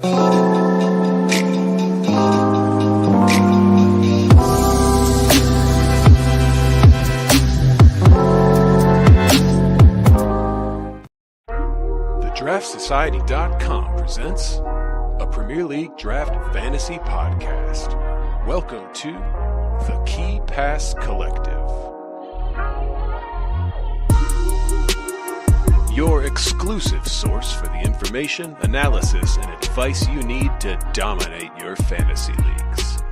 DraftSociety.com presents a Premier League Draft Fantasy Podcast. Welcome to the Key Pass Collective, your exclusive source for the information, analysis, and advice you need to dominate your fantasy leagues.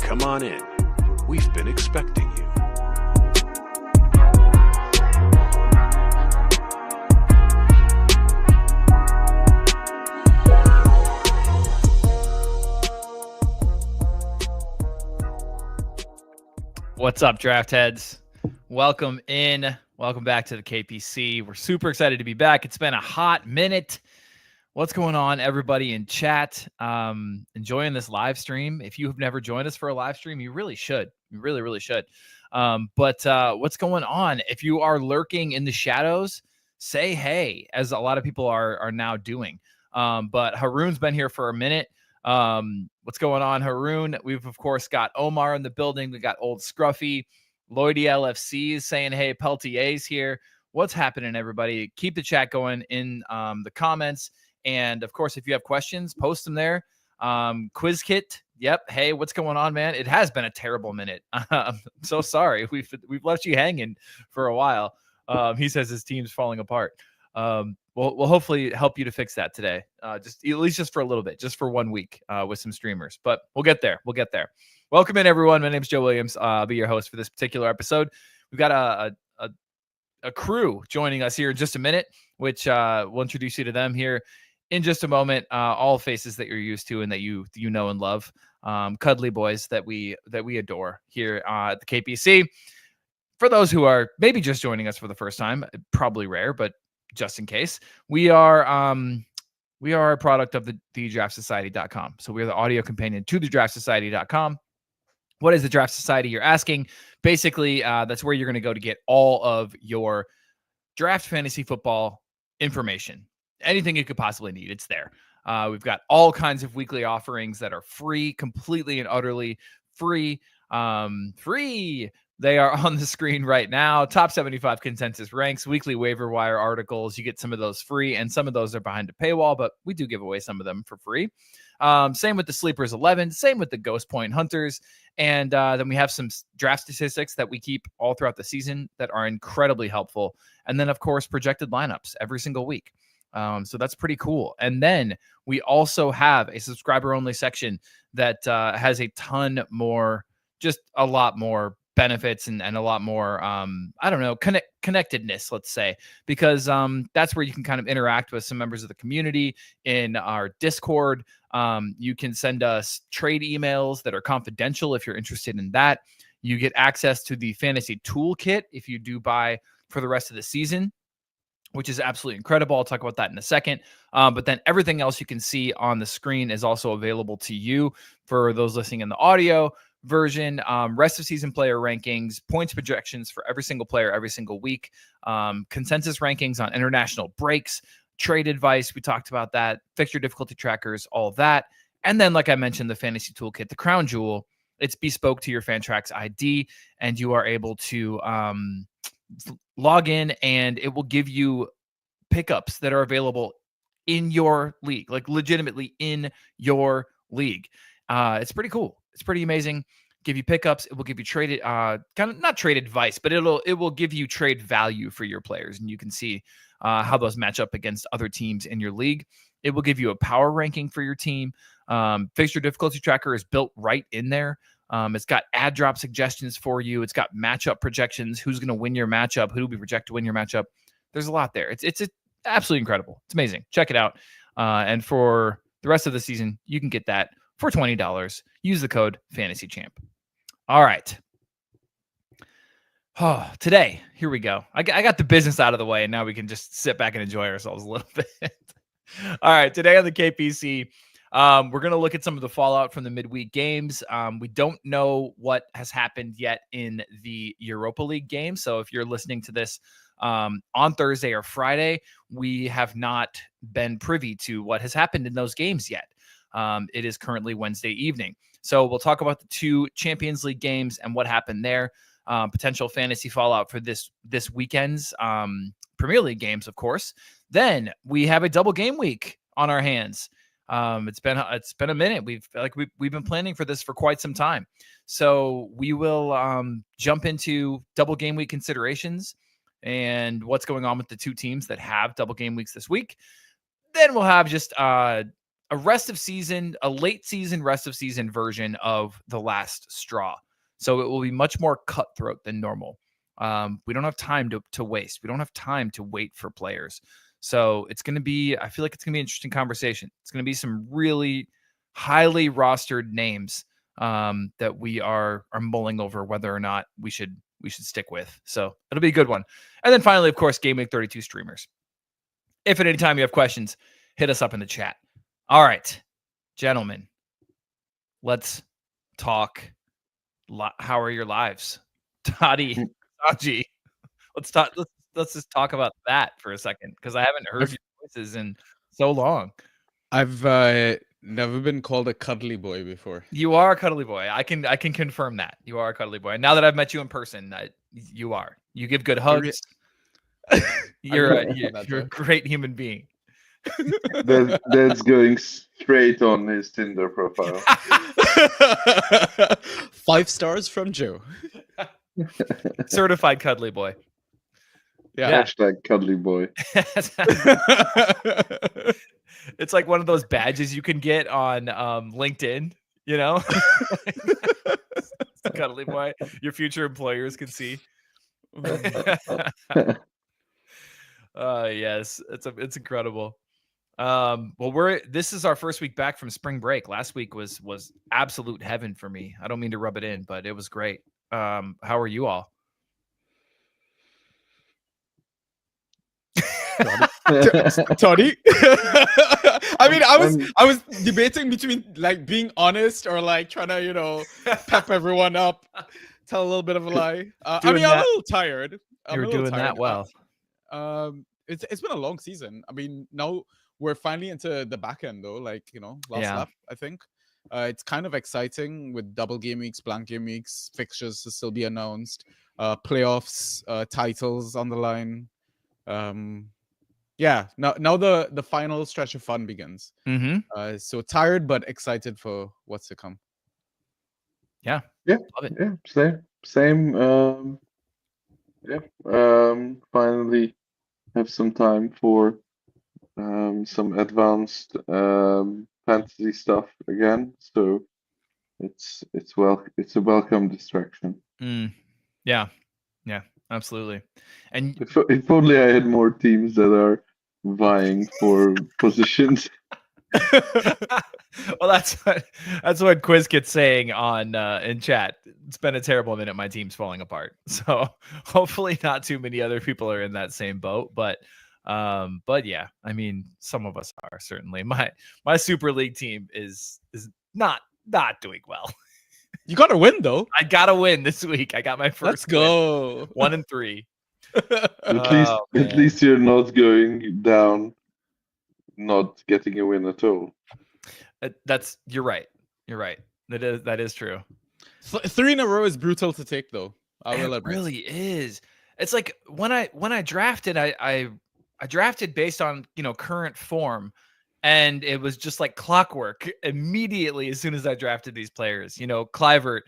Come on in. We've been expecting you. What's up, draft heads? Welcome in. Welcome back to the KPC. We're super excited to be back. It's been a hot minute. What's going on, everybody in chat? Enjoying this live stream. If you have never joined us for a live stream, you really should. You really, really should. But what's going on? If you are lurking in the shadows, say hey, as a lot of people are now doing. But Haroon's been here for a minute. What's going on, Haroon? We've, of course, got Omar in the building. We got Old Scruffy. Lloydie LFC is saying, hey, Peltier's here. What's happening, everybody? Keep the chat going in the comments. And, of course, if you have questions, post them there. Quiz Kit. Yep. Hey, what's going on, man? It has been a terrible minute. I'm so sorry. We've left you hanging for a while. He says his team's falling apart. We'll hopefully help you to fix that today. Just at least just for a little bit, just for 1 week with some streamers. But we'll get there. We'll get there. Welcome in, everyone. My name's Joe Williams. I'll be your host for this particular episode. We've got a crew joining us here in just a minute, which we'll introduce you to them here in just a moment. All faces that you're used to and that you know and love. Cuddly boys that we adore here at the KPC. For those who are maybe just joining us for the first time, probably rare, but just in case, we are a product of the DraftSociety.com. So we're the audio companion to the DraftSociety.com. What is the Draft Society, you're asking? Basically, that's where you're going to go to get all of your draft fantasy football information. Anything you could possibly need, it's there. We've got all kinds of weekly offerings that are free, completely and utterly free. They are on the screen right now. Top 75 consensus ranks, weekly waiver wire articles. You get some of those free, and some of those are behind a paywall, but we do give away some of them for free. Same with the Sleepers 11, same with the Ghost Point Hunters. And then we have some draft statistics that we keep all throughout the season that are incredibly helpful. And then, of course, projected lineups every single week. So that's pretty cool. And then we also have a subscriber-only section that has a ton more, just a lot more benefits and a lot more, connectedness, let's say, because that's where you can kind of interact with some members of the community in our Discord. You can send us trade emails that are confidential if you're interested in that. You get access to the fantasy toolkit if you do buy for the rest of the season, which is absolutely incredible. I'll talk about that in a second. But then everything else you can see on the screen is also available to you for those listening in the audio version. Rest of season player rankings, points projections for every single player every single week, consensus rankings on international breaks, trade advice. We talked about that, fixture difficulty trackers, all of that. And then, like I mentioned, the fantasy toolkit, the crown jewel. It's bespoke to your Fantrax ID, and you are able to log in, and it will give you pickups that are available in your league, like legitimately in your league. It's pretty cool. It's pretty amazing. Give you pickups. It will give you trade, kind of not trade advice, but it will give you trade value for your players, and you can see how those match up against other teams in your league. It will give you a power ranking for your team. Fixture difficulty tracker is built right in there. It's got ad drop suggestions for you. It's got matchup projections. Who's going to win your matchup? Who do we project to win your matchup? There's a lot there. It's absolutely incredible. It's amazing. Check it out. And for the rest of the season, you can get that for $20. Use the code FANTASYCHAMP. All right. Oh, today, here we go. I got the business out of the way, and now we can just sit back and enjoy ourselves a little bit. All right. Today on the KPC, We're going to look at some of the fallout from the midweek games. We don't know what has happened yet in the Europa League game. So if you're listening to this on Thursday or Friday, we have not been privy to what has happened in those games yet. It is currently Wednesday evening. So we'll talk about the 2 Champions League games and what happened there. Potential fantasy fallout for this weekend's Premier League games, of course. Then we have a double game week on our hands. It's been a minute. We've been planning for this for quite some time. So we will jump into double game week considerations and what's going on with the 2 teams that have double game weeks this week. Then we'll have just a rest of season, a late season rest of season version of the last straw. So it will be much more cutthroat than normal. We don't have time to waste. We don't have time to wait for players. So it's going to be, I feel like it's going to be an interesting conversation. It's going to be some really highly rostered names that we are mulling over whether or not we should stick with. So it'll be a good one. And then finally, of course, Gameweek32 streamers. If at any time you have questions, hit us up in the chat. All right, gentlemen, let's talk. How are your lives? Toddy, Sanjy. Let's talk. Let's just talk about that for a second, because I haven't heard your voices in so long. I've never been called a cuddly boy before. You are a cuddly boy. I can confirm that. You are a cuddly boy. Now that I've met you in person, you are. You give good hugs. You're a great human being. That's going straight on his Tinder profile. 5 stars from Joe. Certified cuddly boy. Yeah. Hashtag cuddly boy. It's like one of those badges you can get on LinkedIn, you know? Cuddly boy. Your future employers can see. Yes, it's incredible. Well, this is our first week back from spring break. Last week was absolute heaven for me. I don't mean to rub it in, but it was great. How are you all? Toddy. I mean, I was debating between like being honest or like trying to pep everyone up, tell a little bit of a lie. I'm a little tired. You're doing that well. It's been a long season. I mean, now we're finally into the back end though. Like last lap, I think. It's kind of exciting with double game weeks, blank game weeks, fixtures to still be announced, playoffs, titles on the line. Yeah, now the final stretch of fun begins. Mm-hmm. So tired but excited for what's to come. Yeah, love it. Yeah, same. Finally have some time for some advanced fantasy stuff again. So it's a welcome distraction. Yeah, absolutely. And if only I had more teams that are vying for positions. Well, that's what Quiz gets saying on in chat. It's been a terrible minute. My team's falling apart. So hopefully not too many other people are in that same boat. But yeah, I mean, some of us are certainly. My Super League team is not doing well. You got to win though. I got to win this week. I got my first. Let's go. 1-3. At least you're not going down, not getting a win at all. You're right. You're right. That is true. 3 in a row is brutal to take though. It really is. It's like when I drafted, I drafted based on current form, and it was just like clockwork immediately as soon as I drafted these players. Clivert,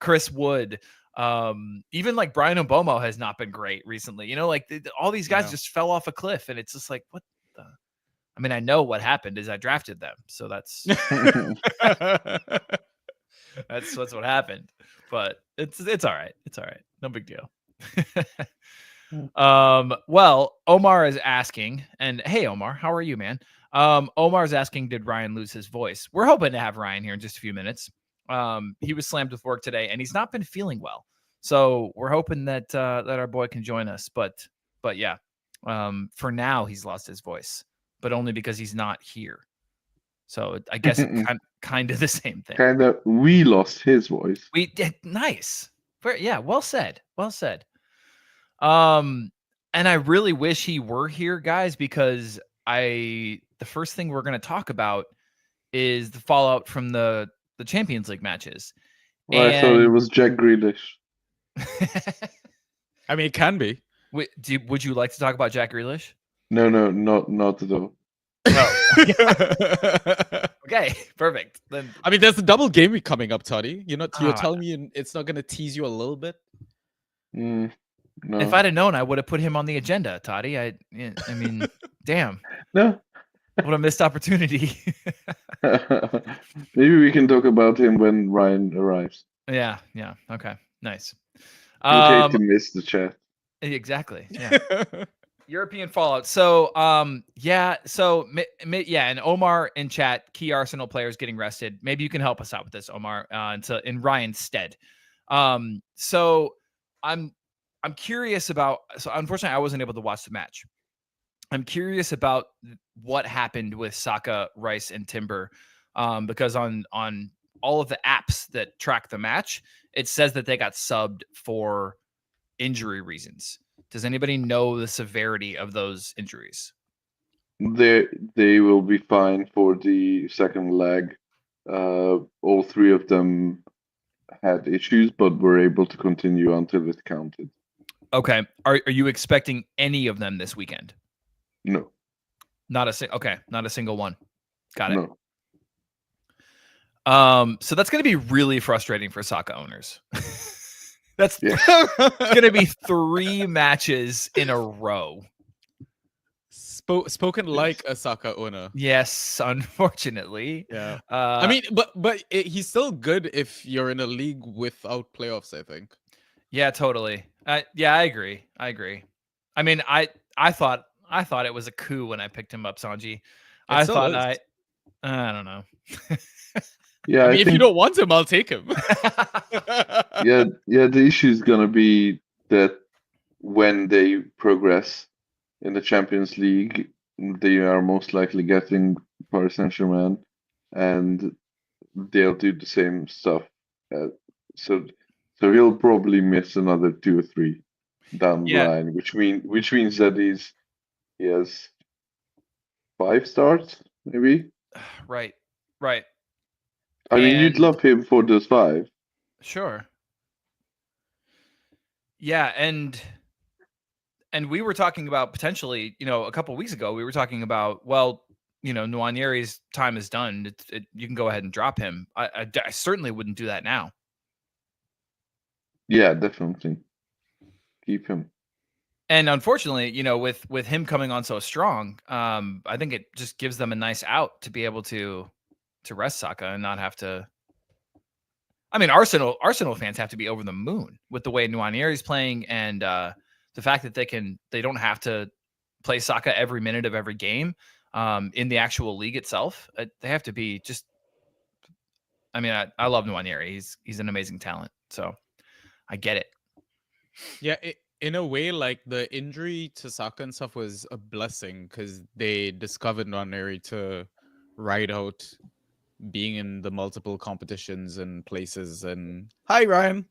Chris Wood, even like Brian Obomo has not been great recently. All these guys just fell off a cliff, and it's just like, what the? I mean, I know what happened is I drafted them, so that's that's what happened. But it's all right. It's all right. No big deal. Well, Omar is asking, and hey, Omar, how are you, man? Omar's asking, did Ryan lose his voice? We're hoping to have Ryan here in just a few minutes. He was slammed with work today, and he's not been feeling well. So we're hoping that our boy can join us. But yeah, for now he's lost his voice, but only because he's not here. So I guess kind of the same thing. Kind of, we lost his voice. We did. Nice. Yeah, well said. Well said. And I really wish he were here, guys, because the first thing we're going to talk about is the fallout from the Champions League matches. Well, I thought it was Jack Grealish. I mean, it can be. Would you like to talk about Jack Grealish? No, not at all. Okay, perfect. Then I mean, there's a double game week coming up, Toddy. You're telling me it's not going to tease you a little bit? No. If I'd have known, I would have put him on the agenda, Toddy. I mean, damn. No. What a missed opportunity. Maybe we can talk about him when Ryan arrives. Yeah. Okay, nice. Okay, to miss the chat. Exactly. Yeah. European fallout. So, and Omar in chat, key Arsenal players getting rested. Maybe you can help us out with this, Omar, in Ryan's stead. So I'm curious about. So unfortunately, I wasn't able to watch the match. I'm curious about what happened with Saka, Rice, and Timber, because on all of the apps that track the match, it says that they got subbed for injury reasons. Does anybody know the severity of those injuries? They will be fine for the second leg. All three of them had issues, but were able to continue until it counted. Okay. Are you expecting any of them this weekend? No. Not a single one. Got it. No. So that's going to be really frustrating for Saka owners. That's going to be 3 matches in a row. Spoken like a Saka owner. Yes, unfortunately. Yeah. I mean, but he's still good if you're in a league without playoffs, I think. Yeah, totally. I agree. I mean, I thought it was a coup when I picked him up, Sanjy. I don't know. Yeah, I mean, if you don't want him, I'll take him. yeah. The issue is gonna be that when they progress in the Champions League, they are most likely getting Paris Saint-Germain, and they'll do the same stuff. So he'll probably miss another 2 or 3 down the line, which means that he has 5 starts, maybe. Right. I mean, you'd love him for those 5. Sure. Yeah, and we were talking about potentially, a couple of weeks ago, we were talking about, Nwaneri's time is done. You can go ahead and drop him. I certainly wouldn't do that now. Yeah, definitely. Keep him. And unfortunately, with him coming on so strong, I think it just gives them a nice out to be able to rest Saka and not have to. I mean, Arsenal fans have to be over the moon with the way Nwaneri's playing and the fact that they don't have to play Saka every minute of every game in the actual league itself. They have to be just. I mean, I love Nwaneri. He's an amazing talent. So I get it. Yeah, in a way, like the injury to Saka and stuff was a blessing because they discovered Nwaneri to ride out being in the multiple competitions and places. And hi, Ryan.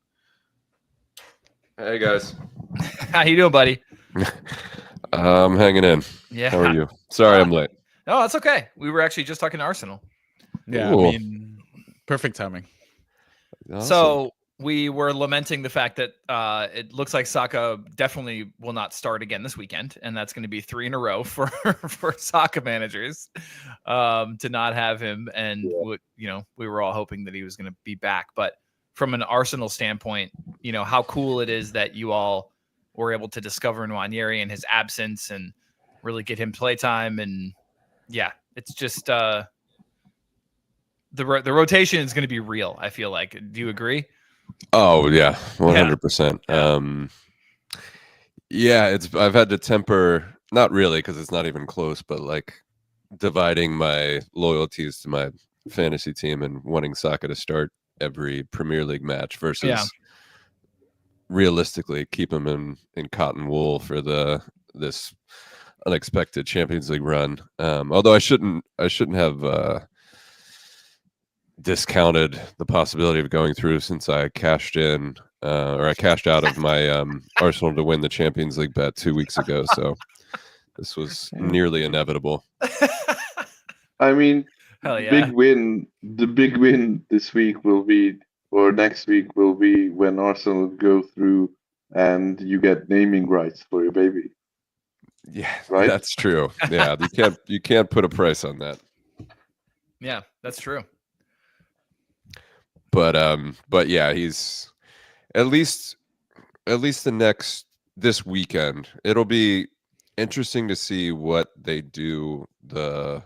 Hey guys. How you doing, buddy? I'm hanging in. Yeah. How are you? Sorry, I'm late. No, that's okay. We were actually just talking to Arsenal. Yeah, Ooh. I mean, perfect timing. Awesome. So we were lamenting the fact that it looks like Saka definitely will not start again this weekend, and that's going to be 3 in a row for Saka managers to not have him. And we were all hoping that he was going to be back. But from an Arsenal standpoint, how cool it is that you all were able to discover Nwaneri in his absence and really get him playtime. And yeah, it's just the rotation is going to be real. I feel like. Do you agree? Oh yeah, 100%. Yeah, I've had to temper, not really because it's not even close, but like dividing my loyalties to my fantasy team and wanting Saka to start every Premier League match versus realistically keep him in cotton wool for this unexpected Champions League run. Although I shouldn't have discounted the possibility of going through since I cashed in I cashed out of my Arsenal to win the Champions League bet 2 weeks ago. So this was nearly inevitable. I mean, Hell yeah. the big win this week will be, or next week will be, when Arsenal go through and you get naming rights for your baby. Yeah, right? That's true. Yeah, you can't put a price on that. Yeah, that's true. But yeah, he's at least this weekend. It'll be interesting to see what they do the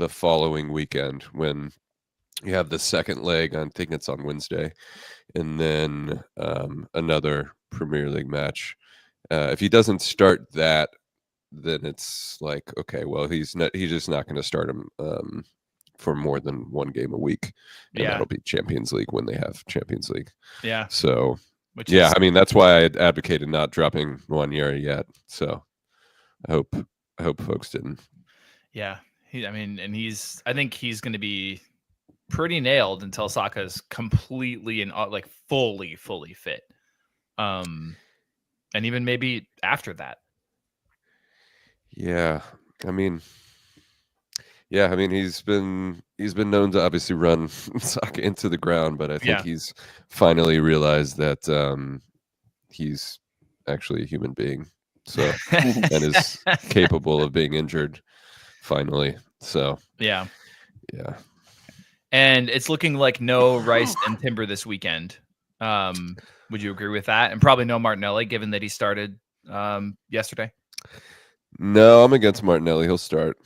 following weekend when you have the second leg. I think it's on Wednesday, and then another Premier League match. If he doesn't start that, then it's like, okay, well, he's just not going to start him for more than one game a week, and that'll be Champions League when they have Champions League. Yeah. So I mean, that's why I advocated not dropping Nwaneri yet. So I hope folks didn't. Yeah. I think he's going to be pretty nailed until Saka's completely and like fully fit. And even maybe after that. Yeah. I mean, he's been known to obviously run Saka into the ground, but I think he's finally realized that he's actually a human being, so and is capable of being injured finally. So yeah. And it's looking like no Rice and Timber this weekend. Would you agree with that? And probably no Martinelli, given that he started yesterday. No, I'm against Martinelli. He'll start.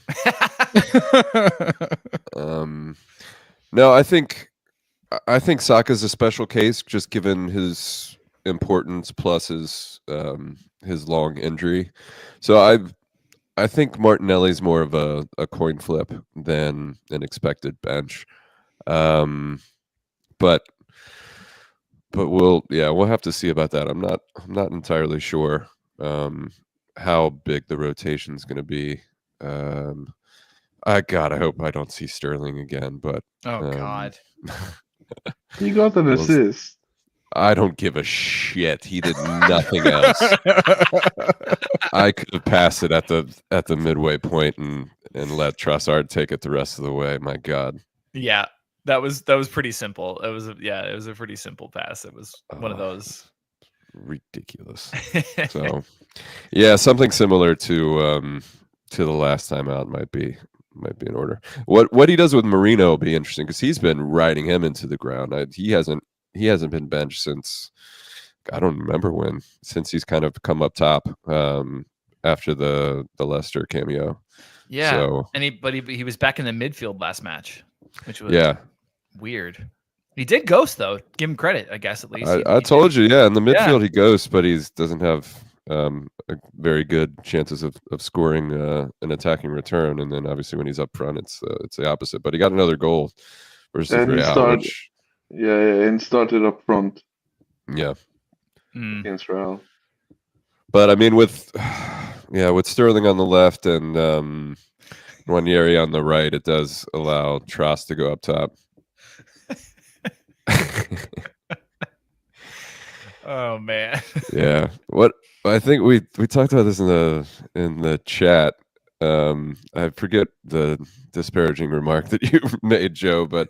No, I think Saka's a special case, just given his importance plus his long injury. So I think Martinelli's more of a coin flip than an expected bench. But we'll have to see about that. I'm not entirely sure how big the rotation is going to be. I hope I don't see Sterling again, but God. He got an assist. I don't give a shit. He did nothing else. I could have passed it at the midway point and let Trossard take it the rest of the way. My God. Yeah, that was pretty simple. It was a pretty simple pass. It was one of those ridiculous. So yeah, something similar to the last time out might be in order. What he does with Marino will be interesting, because he's been riding him into the ground. He hasn't been benched since, I don't remember when, since he's kind of come up top after the Leicester cameo. Yeah. So, and he was back in the midfield last match, which was weird. He did ghost, though. Give him credit, I guess, at least. I told you, in the midfield he ghosts, but he doesn't have very good chances of scoring an attacking return. And then obviously when he's up front, it's the opposite. But he got another goal versus Real. And started up front. Yeah. Against Real. But I mean, with Sterling on the left and Nwaneri on the right, it does allow Tross to go up top. Oh man. Yeah. What I think we talked about this in the chat. I forget the disparaging remark that you made, Joe, but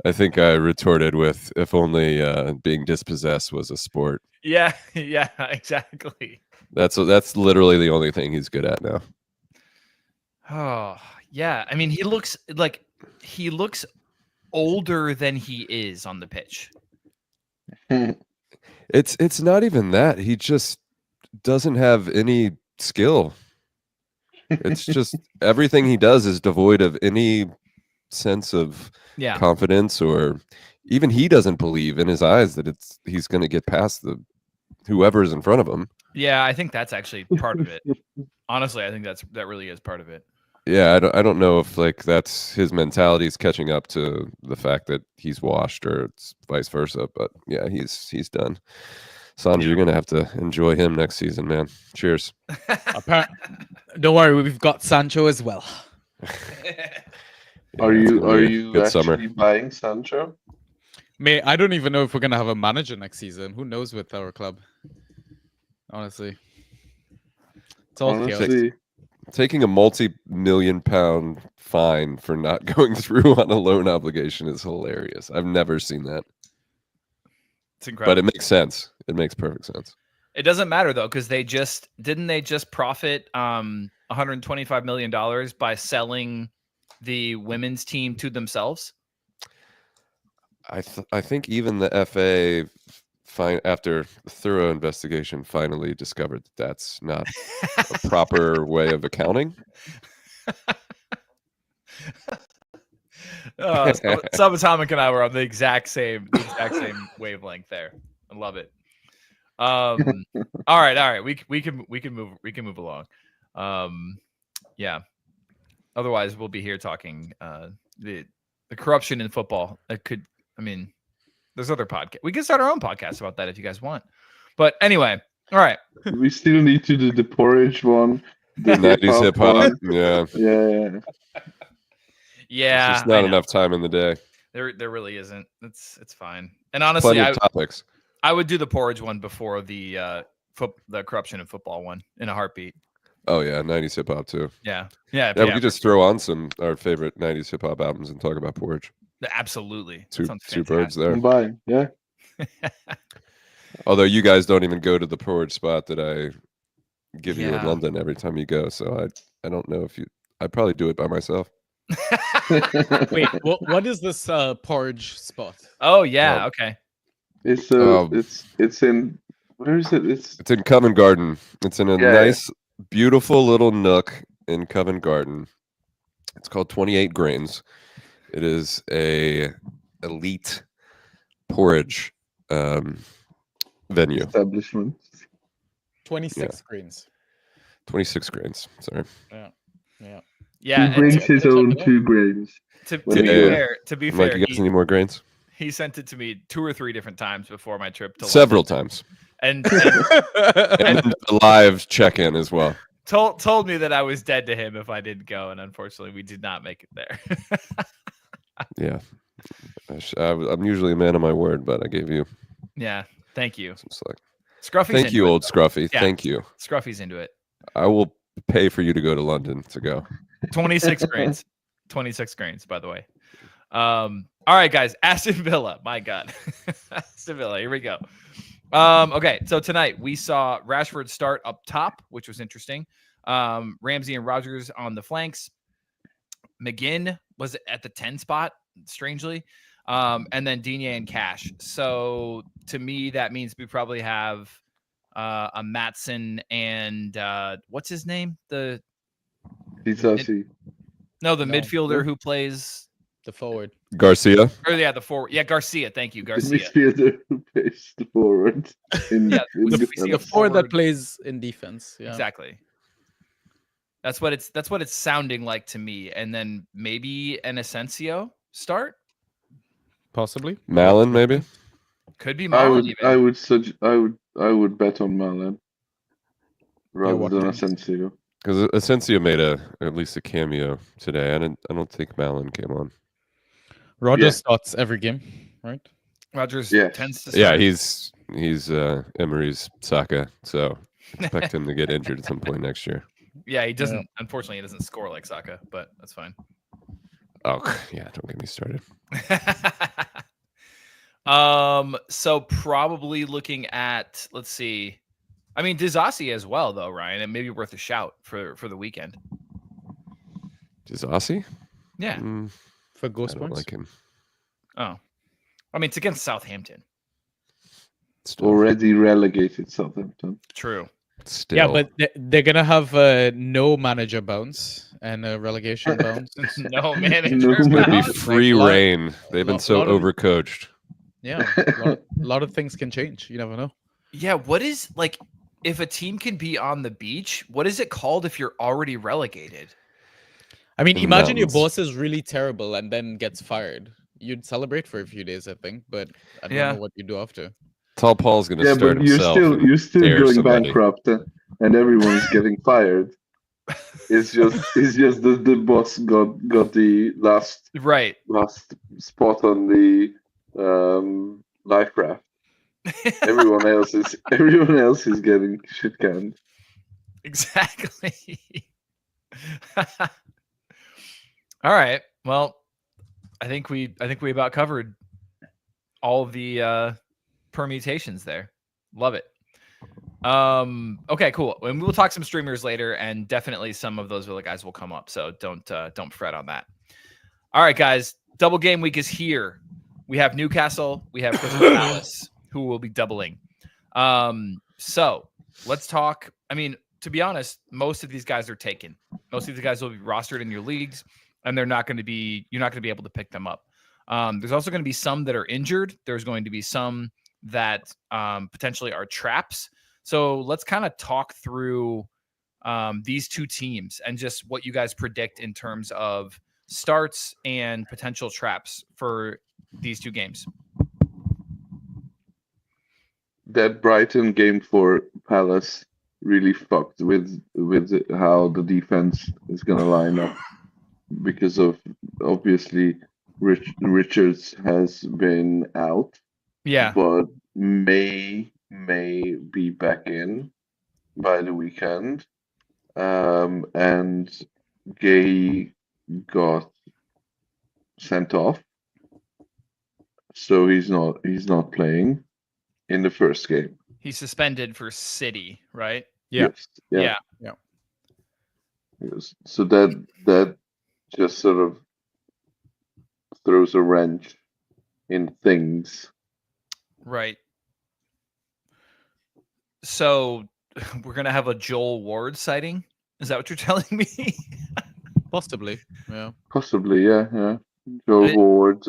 I think I retorted with, if only being dispossessed was a sport. Yeah, exactly. That's literally the only thing he's good at now. Oh, yeah. I mean, he looks older than he is on the pitch. It's not even that. He just doesn't have any skill. It's just everything he does is devoid of any sense of confidence, or even he doesn't believe in his eyes that he's going to get past whoever's in front of him. Yeah, I think that's actually part of it. Honestly, I think that really is part of it. Yeah, I don't know if that's his mentality is catching up to the fact that he's washed, or it's vice versa. But yeah, he's done. Sanjy, you're gonna have to enjoy him next season, man. Cheers. Don't worry, we've got Sancho as well. Yeah, Are it's you gonna be a good actually summer. buying Sancho? May I don't even know if we're gonna have a manager next season. Who knows with our club? Honestly, it's all chaos. Honestly, Taking a multi-million-pound fine for not going through on a loan obligation is hilarious. I've never seen that, It's incredible. but it makes sense. It makes perfect sense. It doesn't matter though, because they just profit $125 million by selling the women's team to themselves. I think even the FA, after thorough investigation, finally discovered that that's not a proper way of accounting. Subatomic and I were on the exact same wavelength there. I love it. All right. We can move along. Yeah. Otherwise, we'll be here talking the corruption in football. There's other podcasts. We can start our own podcast about that if you guys want. But anyway, all right. we still need to do the porridge one, the 90s hip hop. one. Yeah. Yeah. Yeah. There's just not enough time in the day. There really isn't. It's fine. And honestly, Plenty of topics. I would do the porridge one before the corruption in football one in a heartbeat. Oh yeah, 90s hip hop too. Yeah. We could just throw on our favorite 90s hip hop albums and talk about porridge. Absolutely. Two birds there. I'm buying. Yeah. Although you guys don't even go to the porridge spot that I give you in Yeah. London every time you go, so I don't know if I'd probably do it by myself. Wait, what is this porridge spot? Oh yeah, okay. It's in, where is it? It's in Covent Garden. It's in a nice, beautiful little nook in Covent Garden. It's called 28 Grains. It is a elite porridge venue. Establishment. 26 grains. 26 grains. Sorry. Yeah. He brings his own 2 grains. To be fair, You guys need more grains? he sent it to me 2 or 3 different times before my trip to Several London. times. And And a live check-in as well. told me that I was dead to him if I didn't go, and unfortunately, we did not make it there. Yeah. I'm usually a man of my word, but I gave you Yeah, thank you, some slack. Scruffy's. Thank you, old Scruffy. Yeah. Thank you. Scruffy's into it. I will pay for you to go to London to go. 26 grains. 26 grains, by the way. All right, guys. Aston Villa. My God. Aston Villa. Here we go. Okay, so tonight we saw Rashford start up top, which was interesting. Ramsey and Rodgers on the flanks. McGinn was at the 10 spot, strangely. And then Digne and Cash. So to me, that means we probably have a Maatsen and what's his name? The midfielder who plays the forward. Garcia. Or yeah, the forward. Yeah, Garcia. Thank you, Garcia. The midfielder who plays the forward. We see a forward that plays in defense. Yeah. Exactly. That's what it's sounding like to me. And then maybe an Asensio start. Possibly. Malin, maybe. Could be Malin. I would bet on Malin rather than Asensio. Because Asensio made at least a cameo today. I don't think Malin came on. Rodgers starts every game, right? Rodgers tends to start. Yeah, he's Emery's Saka, so expect him to get injured at some point next year. Yeah, he doesn't. Unfortunately, he doesn't score like Saka, but that's fine. Oh yeah, don't get me started. So probably looking at, let's see. I mean, Disasi as well, though, Ryan. It may be worth a shout for the weekend. Disasi? Yeah. For ghost I don't points? like him. Oh. I mean, it's against Southampton. Still. Already relegated Southampton. True. Still. Yeah, but they're going to have no manager bounce and a relegation bounce. No manager No It'll be manager. free reign. They've been so overcoached. Yeah, a lot of things can change. You never know. Yeah, what is, like, if a team can be on the beach, what is it called if you're already relegated? I mean, In imagine your mountains. boss is really terrible and then gets fired. You'd celebrate for a few days, I think, but I don't know what you do after. Tall Paul's going to Yeah, start but you're himself. still and going dare somebody. bankrupt, and everyone's getting fired. It's just the boss got the Right. last spot on the life raft. Everyone else is getting shit canned. Exactly. All right. Well, I think we about covered all of the permutations there. Love it. Okay, cool. And we'll talk some streamers later, and definitely some of those other guys will come up. So don't fret on that. All right, guys. Double game week is here. We have Newcastle. We have Crystal Palace, who will be doubling. So let's talk. I mean, to be honest, most of these guys are taken. Most of these guys will be rostered in your leagues, and you're not going to be able to pick them up. There's also going to be some that are injured. There's going to be some that potentially are traps. So let's kind of talk through these two teams and just what you guys predict in terms of starts and potential traps for these two games. That Brighton game for Palace really fucked with how the defense is gonna line up because of obviously Richards has been out. Yeah. But may be back in by the weekend. And Gay got sent off, so he's not playing in the first game. He's suspended for City, right? Yeah. Yes. Yeah. Yes. So that just sort of throws a wrench in things. Right. So we're gonna have a Joel Ward sighting. Is that what you're telling me? Possibly. Yeah. Possibly, yeah. Joe Ward.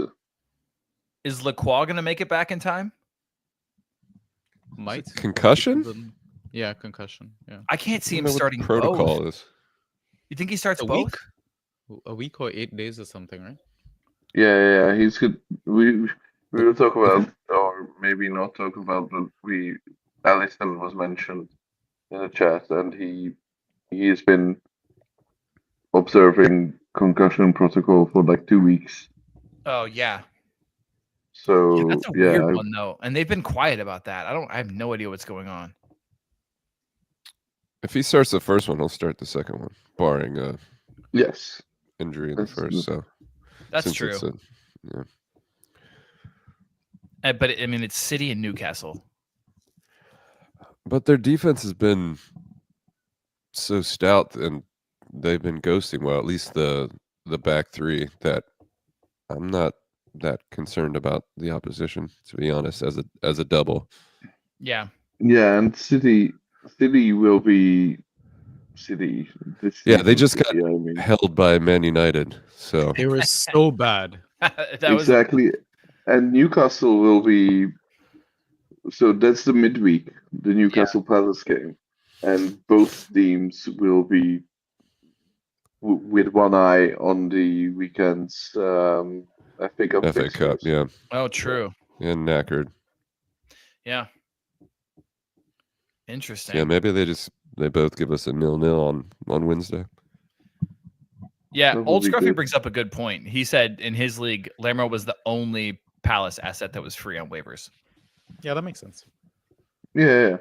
Is Lacroix gonna make it back in time? Might. Concussion? Yeah, concussion. Yeah. I can't see I him don't know what starting the protocol both. is. You think he starts A both? A week or 8 days or something, right? Yeah. He's good. We will talk about, or maybe not talk about, but Allison was mentioned in the chat, and he's been observing concussion protocol for like 2 weeks. Oh yeah. So That's a weird one though, and they've been quiet about that. I have no idea what's going on. If he starts the first one, he'll start the second one, barring yes, injury in the first. So that's true. But I mean, it's City and Newcastle. But their defense has been so stout, and they've been ghosting. Well, at least the back three. That I'm not that concerned about the opposition, to be honest, as a double. Yeah. Yeah, and City will be City. They just got held by Man United. So they were so bad. Exactly. And Newcastle will be. So that's the midweek, the Newcastle Palace game, and both teams will be with one eye on the weekend's FA Cup. Yeah. Oh, true. And knackered. Yeah. Interesting. Yeah, maybe they both give us a 0-0 on Wednesday. Yeah, Old Scruffy brings up a good point. He said in his league, Lermo was the only Palace asset that was free on waivers. Yeah, that makes sense. Yeah.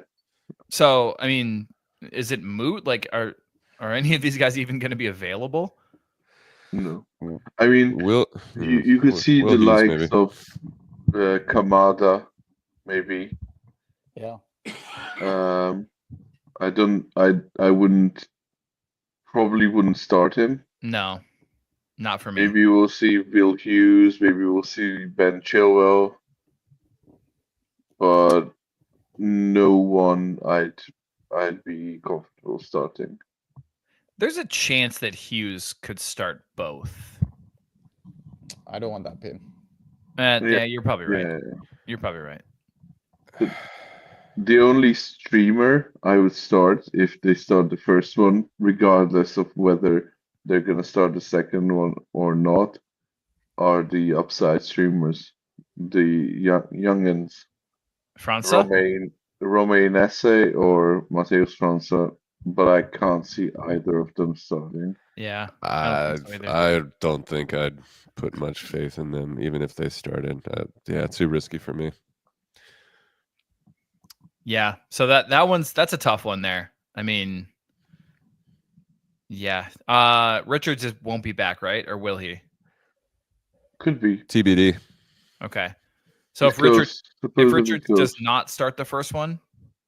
So, I mean, is it moot? Like, are any of these guys even going to be available? No. I mean, you could see the likes of Kamada, maybe. Yeah. I probably wouldn't start him. No, not for me. Maybe we'll see Bill Hughes. Maybe we'll see Ben Chilwell. But no one I'd be comfortable starting. There's a chance that Hughes could start both. I don't want that pin. Yeah, you're probably right. Yeah. You're probably right. The only streamer I would start if they start the first one, regardless of whether they're gonna start the second one or not, are the upside streamers, the youngins. França? Romain Esse or Mateus França. but I can't see either of them starting. Yeah, I don't think so either. I don't think I'd put much faith in them, even if they started. Yeah, too risky for me. Yeah, so that's a tough one there. I mean, yeah, Richards just won't be back, right? Or will he? Could be TBD. Okay, so if Richards does not start the first one,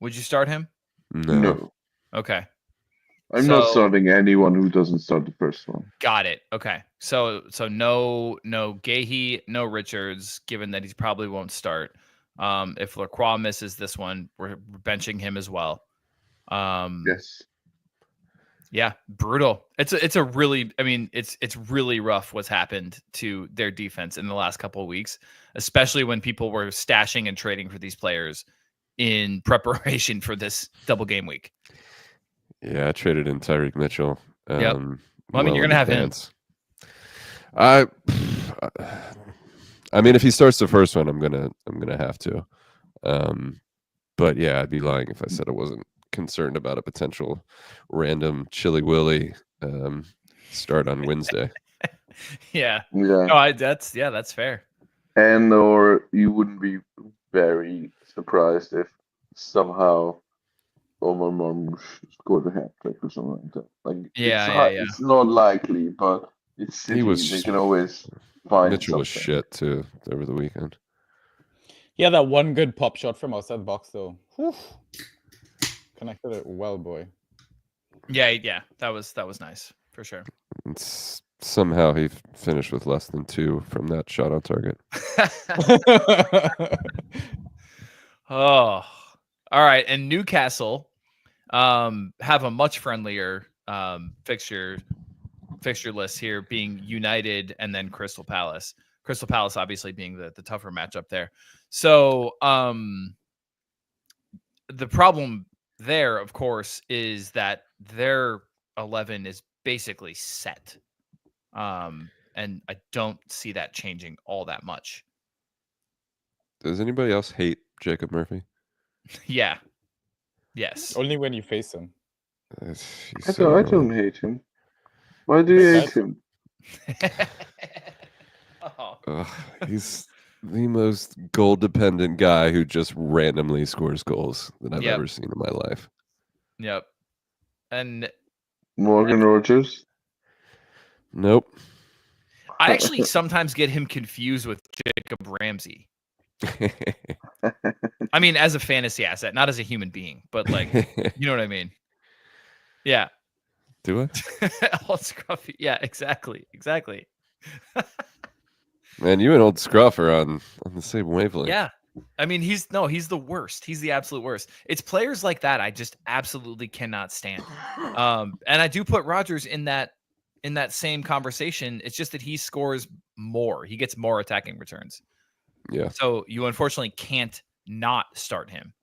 would you start him? No. Okay. I'm not starting anyone who doesn't start the first one. Got it. Okay. So no Gahey, no Richards, given that he probably won't start. If Lacroix misses this one, we're benching him as well. Yes. Yeah, brutal. It's a really, I mean, it's really rough what's happened to their defense in the last couple of weeks, especially when people were stashing and trading for these players in preparation for this double game week. Yeah, I traded in Tyreek Mitchell. Yep. Well, I mean, you're gonna have him. I mean, if he starts the first one, I'm gonna have to. But yeah, I'd be lying if I said I wasn't concerned about a potential random Chili Willy start on Wednesday. Yeah. No, that's fair. And or you wouldn't be very surprised if somehow Omar Marmoush scored a hat trick or something like that. Like it's not likely, but it's City. They can always find Mitchell was shit too over the weekend. Yeah, that one good pop shot from outside the box though. Whew. Connected it well, boy. Yeah, that was nice for sure. Somehow he finished with less than 2 from that shot on target. Oh, all right. And Newcastle have a much friendlier fixture list here, being United and then Crystal Palace. Crystal Palace obviously being the tougher matchup there. So the problem there, of course, is that their 11 is basically set. And I don't see that changing all that much. Does anybody else hate Jacob Murphy? Yeah. Yes. Only when you face him. I don't hate him. Why do you hate him? He's the most goal-dependent guy who just randomly scores goals that I've ever seen in my life. Yep. And Morgan Rogers? Nope. I actually sometimes get him confused with Jacob Ramsey. I mean, as a fantasy asset, not as a human being, but like, you know what I mean? Yeah. Do I? Old Scruffy. Yeah, exactly. Man, you and Old Scruff are on the same wavelength. Yeah. I mean, he's the worst. He's the absolute worst. It's players like that I just absolutely cannot stand. And I do put Rodgers in that same conversation. It's just that he scores more. He gets more attacking returns. Yeah. So you unfortunately can't not start him.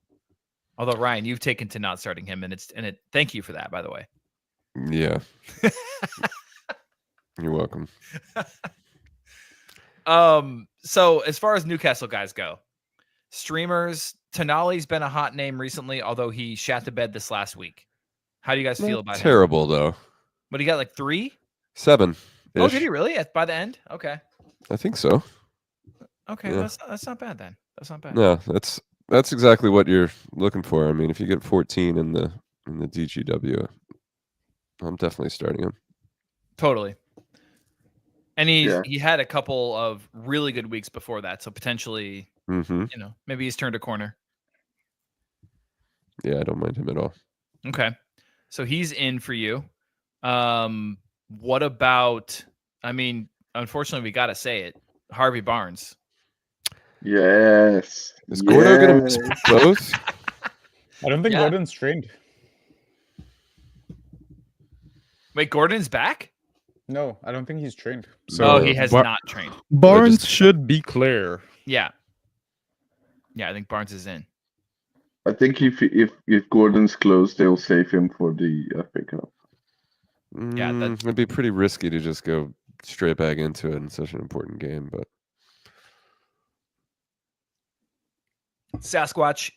Although Ryan, you've taken to not starting him, and thank you for that, by the way. Yeah. You're welcome. So as far as Newcastle guys go, streamers, Tonali's been a hot name recently, although he shat the bed this last week. How do you guys feel about him? Terrible though. What, he got like 3? 7. Oh, did he really? By the end? Okay. I think so. Okay, yeah. That's not bad then. That's not bad. No, that's exactly what you're looking for. I mean, if you get 14 in the DGW, I'm definitely starting him. Totally. And he had a couple of really good weeks before that, so potentially, maybe he's turned a corner. Yeah, I don't mind him at all. Okay, so he's in for you. What about? I mean, unfortunately, we got to say it. Harvey Barnes. Yes. Is Gordo going to miss both? I don't think Gordon's trained. Wait, Gordon's back? No, I don't think he's trained. So he has not trained. Barnes should be clear. Yeah. Yeah, I think Barnes is in. I think if Gordon's closed, they'll save him for the FA Cup. Yeah, it'd be pretty risky to just go straight back into it in such an important game, but Subatomic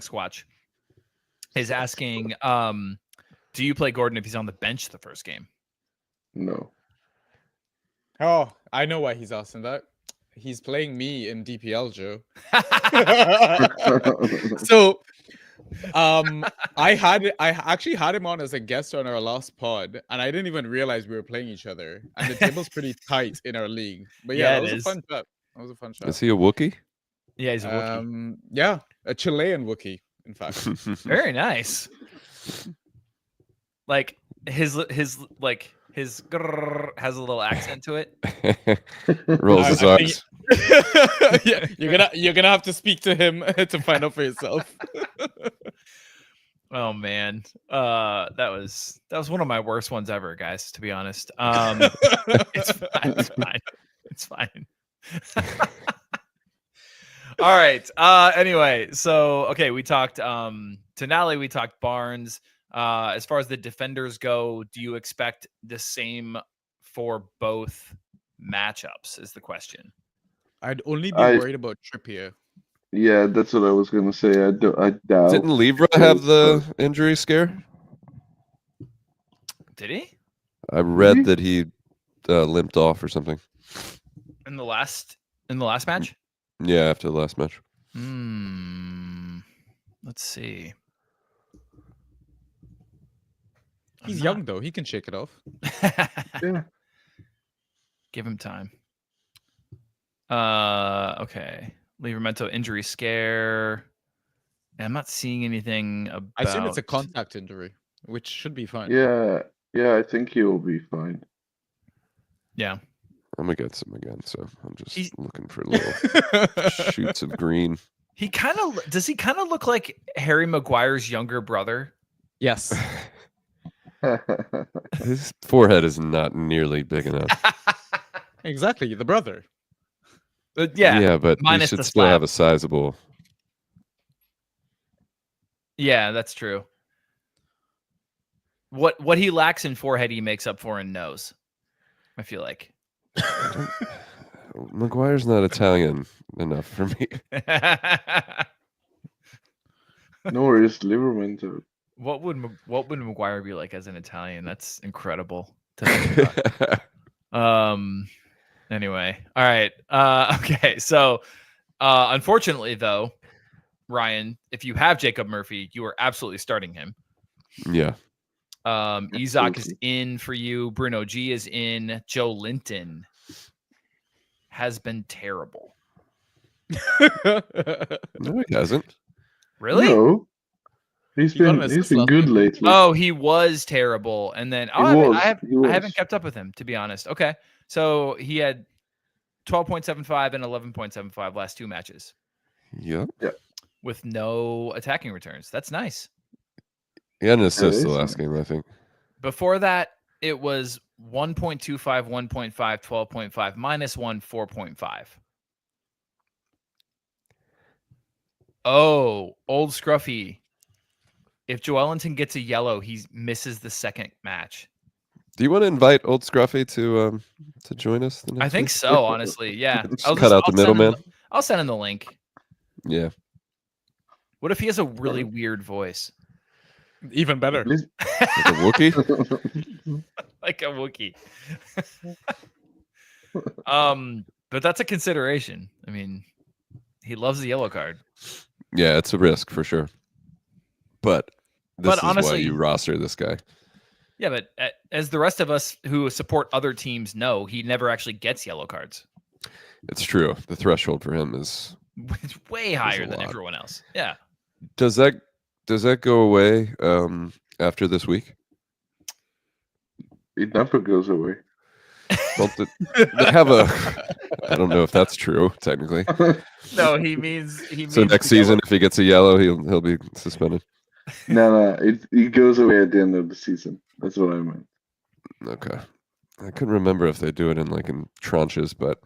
Squatch is asking, do you play Gordon if he's on the bench the first game? No. Oh, I know why he's asking that. He's playing me in DPL, Joe. So, I actually had him on as a guest on our last pod, and I didn't even realize we were playing each other. And the table's pretty tight in our league. But yeah, that was a fun chat. That was a fun chat. Is he a Wookiee? Yeah, he's a Wookiee. Yeah, a Chilean Wookiee, in fact. Very nice. Like his grrr has a little accent to it. Rolls his eyes. Yeah, you're gonna have to speak to him to find out for yourself. Oh man, that was one of my worst ones ever, guys. To be honest, it's fine. It's fine. All right. Anyway, so okay, we talked Tonali, we talked Barnes. As far as the defenders go, do you expect the same for both matchups? Is the question. I'd only be worried about Trippier. Yeah, that's what I was gonna say. I doubt. Didn't Livra have the injury scare? Did he? I read that he limped off or something. In the last match? Yeah, after the last match. Let's see. He's young though; he can shake it off. Yeah. Give him time. Okay. Livramento injury scare. I'm not seeing anything about. I assume it's a contact injury, which should be fine. Yeah, I think he will be fine. Yeah. I'm against him again, so I'm just looking for little shoots of green. Does he kind of look like Harry Maguire's younger brother? Yes. His forehead is not nearly big enough. Exactly, the brother. Yeah, but he should still have a sizable. Yeah, that's true. What he lacks in forehead, he makes up for in nose. I feel like. Maguire's not Italian enough for me. Nor is Livramento. What would Maguire be like as an Italian? That's incredible to think about. Anyway, all right. Okay, so unfortunately, though, Ryan, if you have Jacob Murphy, you are absolutely starting him. Yeah. Isak is in for you. Bruno G is in. Joe Linton has been terrible. No, he hasn't. Really? No. He's been good lately. Oh, he was terrible. And then I haven't kept up with him, to be honest. Okay. So he had 12.75 and 11.75 last two matches. Yep. With no attacking returns. That's nice. He had an assist the last game, I think. Before that, it was 1.25, 1.5, 12.5, -1, 4.5. Oh, old Scruffy. If Joelinton gets a yellow, he misses the second match. Do you want to invite old Scruffy to join us? I think so, honestly. Yeah. Cut out the middleman. I'll send him the link. Yeah. What if he has a really weird voice? Even better. Like a Wookiee? Like a Wookiee. But that's a consideration. I mean, he loves the yellow card. Yeah, it's a risk for sure. But this is honestly, why you roster this guy. Yeah, but as the rest of us who support other teams know, he never actually gets yellow cards. It's true. The threshold for him is way higher than everyone else. Yeah. Does that go away after this week? It never goes away. Well, they have a. I don't know if that's true technically. No, he means. So next season, if he gets a yellow, he'll be suspended. No, it goes away at the end of the season. That's what I meant. Okay, I couldn't remember if they do it in tranches, but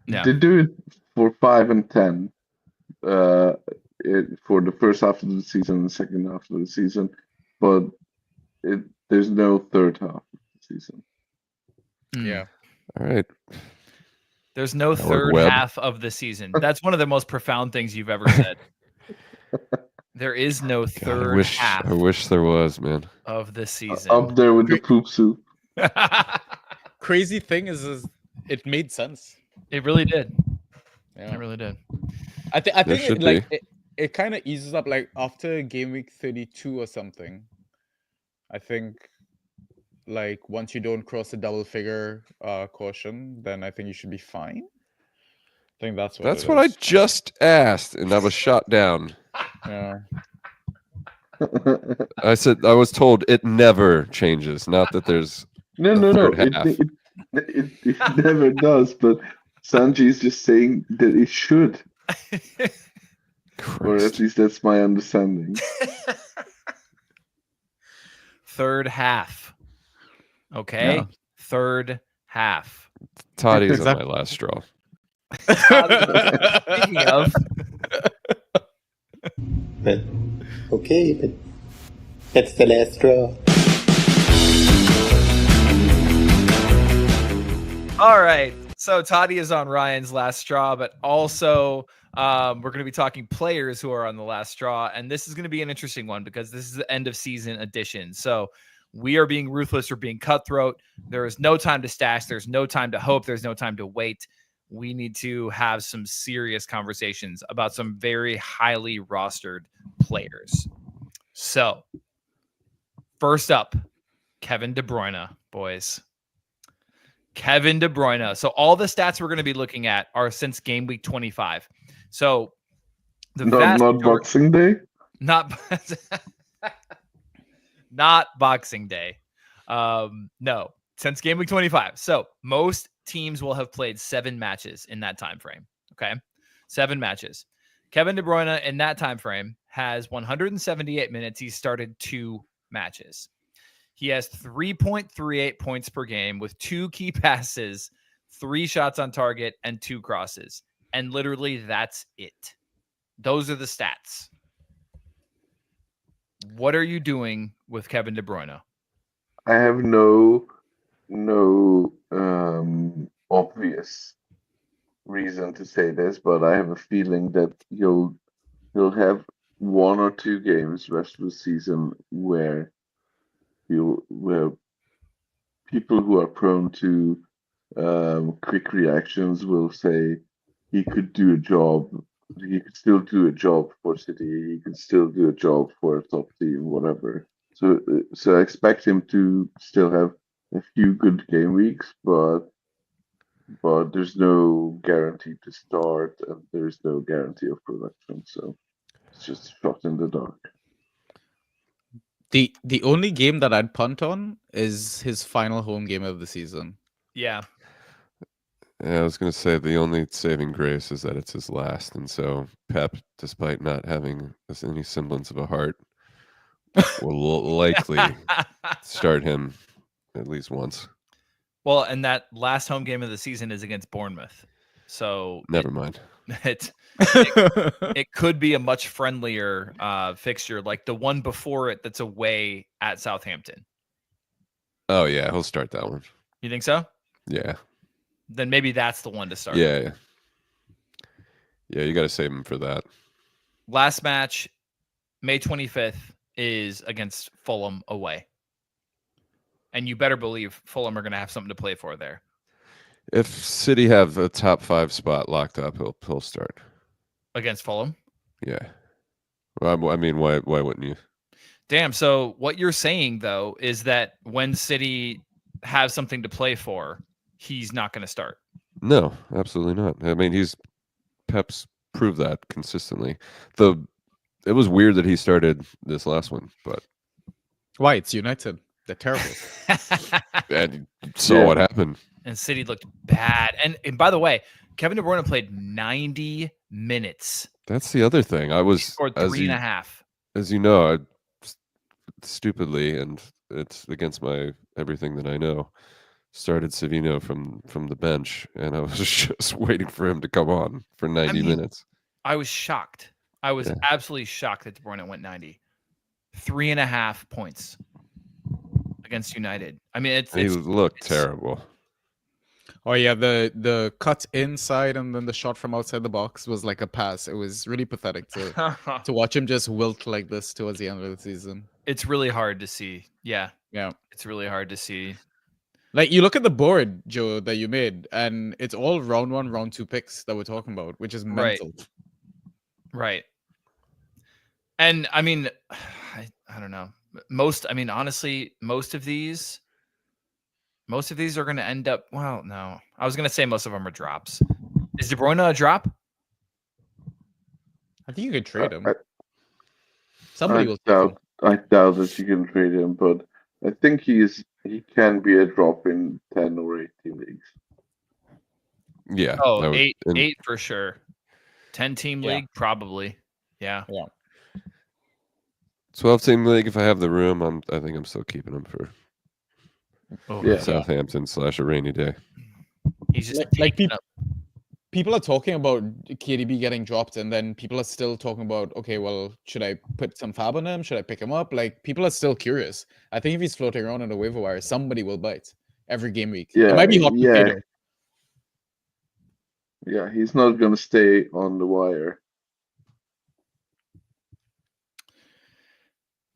yeah, they do it for 5 and 10. For the first half of the season and the second half of the season, but there's no third half of the season. Yeah. All right. There's no third half of the season. That's one of the most profound things you've ever said. There is no third half I wish there was, man. of this season. Up there with the poop soup. Crazy thing is it made sense. It really did. Yeah. It really did. I think should it kind of eases up like after game week 32 or something. I think like once you don't cross a double figure caution, then I think you should be fine. I think that's what I just asked, and I was shot down. Yeah. I was told it never changes. Not that there's No. third half. It never does. But Sanjy is just saying that it should, or at least that's my understanding. Third half. Okay. Yeah. Third half. Toddy's on my last straw. Speaking of, But okay, but that's the last straw. all right. So Toddy is on Ryan's last straw, but also we're going to be talking players who are on the last straw, and this is going to be an interesting one because this is the end of season edition. So we are being ruthless or being cutthroat. There is no time to stash. There's no time to hope. There's no time to wait. We need to have some serious conversations about some very highly rostered players. So first up, Kevin De Bruyne, boys. Kevin De Bruyne. So all the stats we're going to be looking at are since game week 25. So Not Boxing Day. Not Boxing Day. No, since game week 25. So most teams will have played 7 matches in that time frame. Okay, 7 matches. Kevin De Bruyne in that time frame has 178 minutes. He started 2 matches. He has 3.38 points per game with 2 key passes, 3 shots on target, and 2 crosses. And literally, that's it. Those are the stats. What are you doing with Kevin De Bruyne? I have no obvious reason to say this, but I have a feeling that you'll have 1 or 2 games rest of the season where people who are prone to quick reactions will say he could do a job. He could still do a job for City. He could still do a job for a top team, whatever. So I expect him to still have a few good game weeks, but there's no guarantee to start, and there's no guarantee of production. So it's just a shot in the dark. The only game that I'd punt on is his final home game of the season. Yeah. Yeah, I was going to say the only saving grace is that it's his last, and so Pep, despite not having any semblance of a heart, will likely start him at least once. Well, and that last home game of the season is against Bournemouth. So Never mind. It could be a much friendlier fixture, like the one before it that's away at Southampton. Oh, yeah, he'll start that one. You think so? Yeah. Then maybe that's the one to start. Yeah, you got to save him for that. Last match, May 25th, is against Fulham away. And you better believe Fulham are going to have something to play for there. If City have a top 5 spot locked up, he'll start Against Fulham? Yeah. Well, I mean, why wouldn't you? Damn. So what you're saying, though, is that when City have something to play for, he's not going to start. No, absolutely not. I mean, Pep's proved that consistently. It was weird that he started this last one, but Why? It's United. They're terrible. and so what happened? And City looked bad. And by the way, Kevin De Bruyne played 90 minutes. That's the other thing. He scored 3.5. As you know, I stupidly, and it's against my everything that I know, started Savino from the bench, and I was just waiting for him to come on for 90 minutes. I was shocked. I was absolutely shocked that De Bruyne went 90. 3.5 points against United. I mean, he looked terrible. Oh yeah, the cut inside and then the shot from outside the box was like a pass. It was really pathetic to watch him just wilt like this towards the end of the season. It's really hard to see. Yeah, Yeah. it's really hard to see. Like you look at the board, Joe, that you made, and it's all round 1, round 2 picks that we're talking about, which is mental. Right. And I mean, I don't know. Honestly, most of these are going to end up. Well, no, I was going to say most of them are drops. Is De Bruyne a drop? I think you could trade him. I Somebody doubt that you can trade him, but I think he can be a drop in 10 or 18 leagues. Yeah. Oh, eight for sure. 10-team league, probably. Yeah. 12-team league. If I have the room, I think I'm still keeping him for Southampton / a rainy day. He's just like people are talking about KDB getting dropped, and then people are still talking about, okay, well, should I put some fab on him? Should I pick him up? Like, people are still curious. I think if he's floating around on the waiver wire, somebody will bite every game week. Yeah, it might be hot potato. Yeah, he's not going to stay on the wire.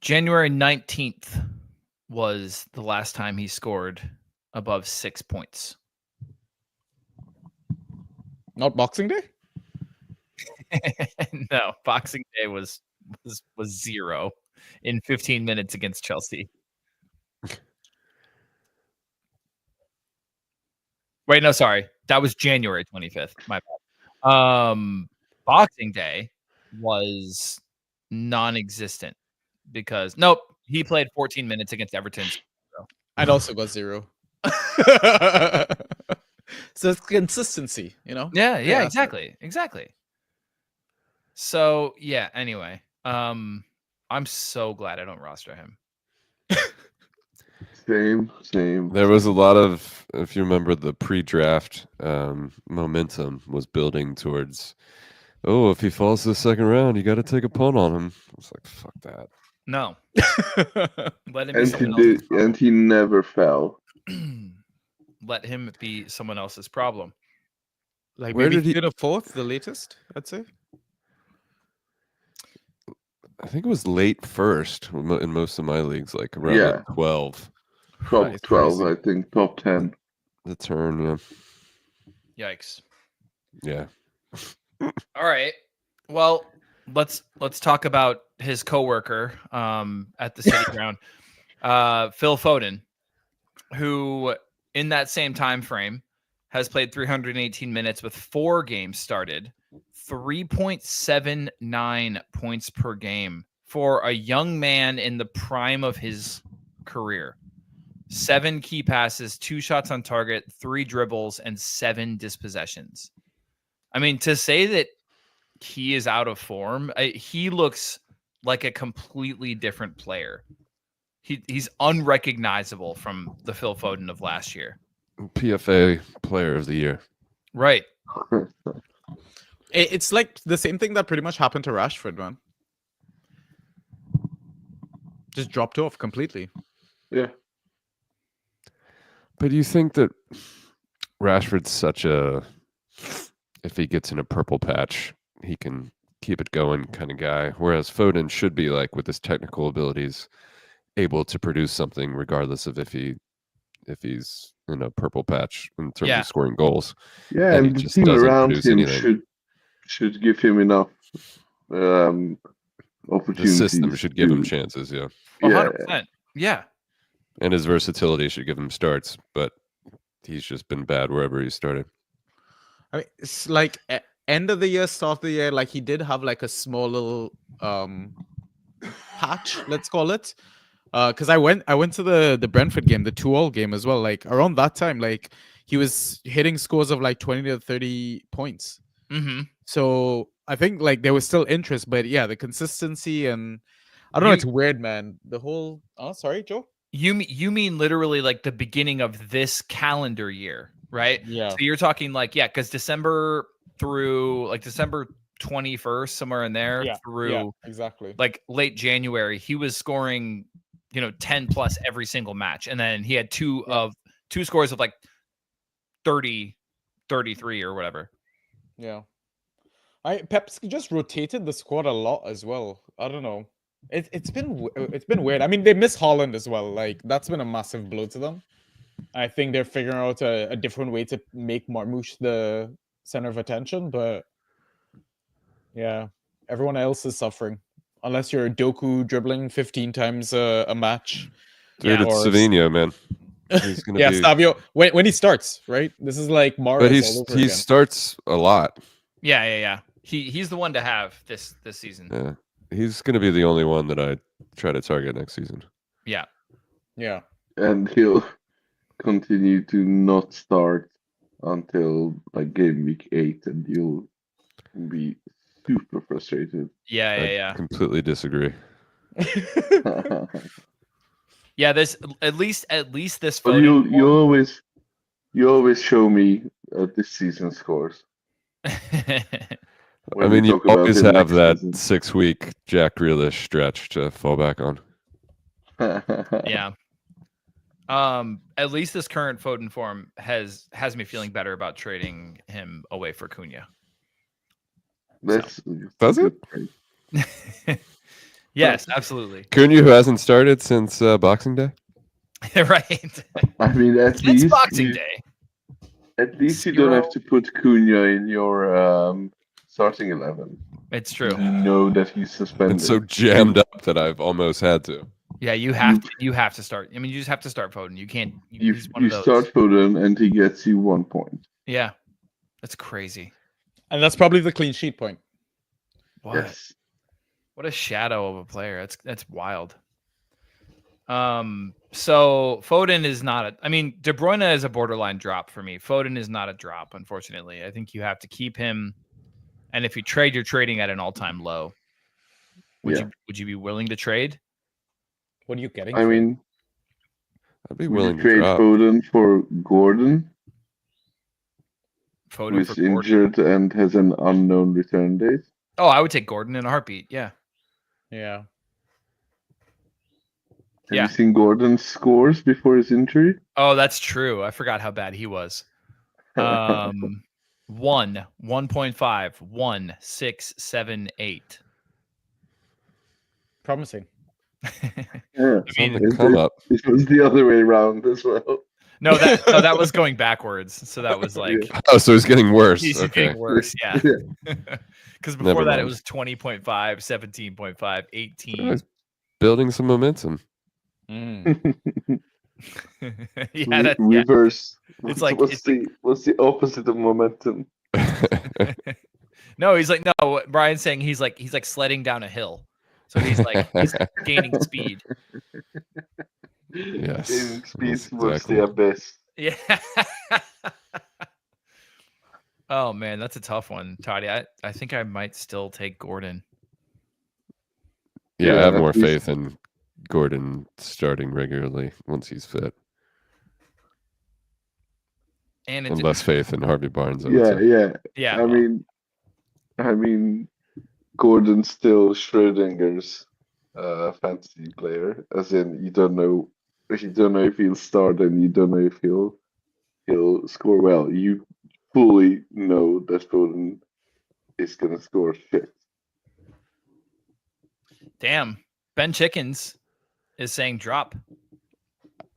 January 19th was the last time he scored above 6 points. Not Boxing Day? No, Boxing Day was 0 in 15 minutes against Chelsea. Wait, no, sorry. That was January 25th. My bad. Boxing Day was non-existent because he played 14 minutes against Everton. I'd also got 0. So it's consistency, you know? Yeah, exactly. So yeah, anyway. I'm so glad I don't roster him. Same. There was a lot of, if you remember, the pre-draft momentum was building towards, if he falls to the second round, you got to take a punt on him. I was like, fuck that. No. Let him and he never fell. Let him be someone else's problem. Like, where did he get a 4th, the latest, I'd say? I think it was late first in most of my leagues, like around 12. Top 12, I think. Top 10. The turn, yeah. Yikes. Yeah. All right. Well, let's talk about his coworker at the City Ground, Phil Foden, who in that same time frame has played 318 minutes with 4 games started, 3.79 points per game for a young man in the prime of his career. 7 key passes, 2 shots on target, 3 dribbles, and 7 dispossessions. I mean, to say that he is out of form, he looks like a completely different player. He's unrecognizable from the Phil Foden of last year. PFA Player of the Year. Right. It's like the same thing that pretty much happened to Rashford, man. Just dropped off completely. Yeah. But do you think that Rashford's such a, if he gets in a purple patch, he can keep it going kind of guy, whereas Foden should be, like, with his technical abilities, able to produce something regardless of if he's in a purple patch in terms of scoring goals. Yeah, and the team around him should give him enough opportunities. The system should give him chances, 100%. Yeah. And his versatility should give him starts, but he's just been bad wherever he started. I mean, it's like end of the year, start of the year, like he did have like a small little patch, let's call it. Because I went to the Brentford game, the 2-2 game as well. Like around that time, like he was hitting scores of like 20 to 30 points. Mm-hmm. So I think like there was still interest, but yeah, the consistency and I don't know, it's weird, man. The whole sorry, Joe. You mean literally like the beginning of this calendar year, right? Yeah. So you're talking like, because December through like December 21st, somewhere in there, through exactly like late January, he was scoring, 10 plus every single match. And then he had two scores of like 30, 33 or whatever. Yeah. Pep's just rotated the squad a lot as well. I don't know. It's been weird. I mean, they miss Holland as well. Like that's been a massive blow to them. I think they're figuring out a different way to make Marmouche the center of attention, but yeah, everyone else is suffering. Unless you're Doku dribbling 15 times a match. Dude, it's Savinho, man. He's gonna yeah, be... Savio when he starts, right? This is like Mahrez But all over he again. starts a lot. Yeah. He's the one to have this season. Yeah, he's gonna be the only one that I try to target next season. Yeah. And he'll continue to not start until like game week 8, and you'll be super frustrated. Yeah. Completely disagree. Yeah, this at least this But photo. you always show me this season scores. I mean, you always have that 6-week Jack Grealish stretch to fall back on. Yeah. At least this current Foden form has me feeling better about trading him away for Cunha. Does it? Yes, absolutely. Cunha, who hasn't started since Boxing Day? Right. I mean, Since Boxing Day. At least you don't have to put Cunha in your starting 11. It's true. You know that he's suspended. It's so jammed up that I've almost had to. Yeah, you have to start. I mean, you just have to start Foden. You can't. You start Foden and he gets you 1 point. Yeah, that's crazy. And that's probably the clean sheet point. What? Yes. What a shadow of a player. That's wild. So Foden is not I mean, De Bruyne is a borderline drop for me. Foden is not a drop, unfortunately. I think you have to keep him. And if you trade, you're trading at an all-time low. Would you be willing to trade? What are you getting? I mean, I'd be willing to trade drop. Foden for Gordon, Foden who's for Gordon. injured and has an unknown return date. Oh, I would take Gordon in a heartbeat. Yeah. Yeah. Have you seen Gordon's scores before his injury? Oh, that's true. I forgot how bad he was. 1, 1.5, 1, 6, 7, 8. Promising. Yeah, I mean, it was the other way around as well. No, that was going backwards. So that was like, Oh, so he's getting worse. he's Okay. getting worse. Yeah. Because before Never that, it mind. was 20.5, 17.5, 18. He's building some momentum. Yeah, that's Reverse. It's like what's the opposite of momentum? No, he's like no. Brian's saying he's like sledding down a hill, so he's gaining speed. Yes. Gaining speed Yes, towards exactly. the abyss. Yeah. Oh man, that's a tough one, Toddy. I think I might still take Gordon. Yeah, I Yeah, have at more least- faith in Gordon starting regularly once he's fit, And and less faith in Harvey Barnes. I would Yeah, say. yeah. yeah. I mean, Gordon's still Schrodinger's fantasy player, as in you don't know if he'll start and you don't know if he'll score well. You fully know that Foden is gonna score shit. Damn. Ben Chickens is saying drop.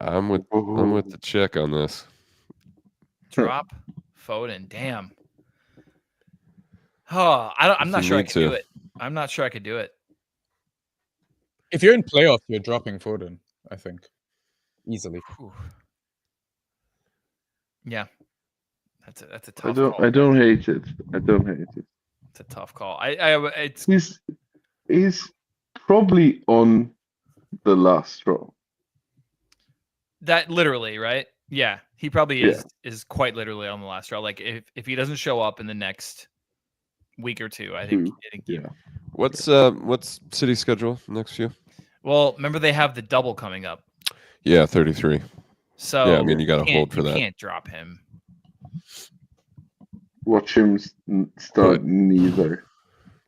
I'm with the chick on this. Drop Foden. Damn. Oh, I'm not you sure I need could do to. it. I'm not sure I could do it. If you're in playoffs, you're dropping Foden, I think. Easily. Whew. Yeah. That's a tough I don't call. I don't hate it. I don't hate it. It's a tough call. It's He's probably on the last straw. that literally, right? Yeah. He probably is quite literally on the last straw. Like if he doesn't show up in the next week or two, I think Yeah. What's City's schedule next few? well, remember they have the double coming up. Yeah, 33. So Yeah, I mean, you gotta hold for that. You can't drop him. Watch him start neither.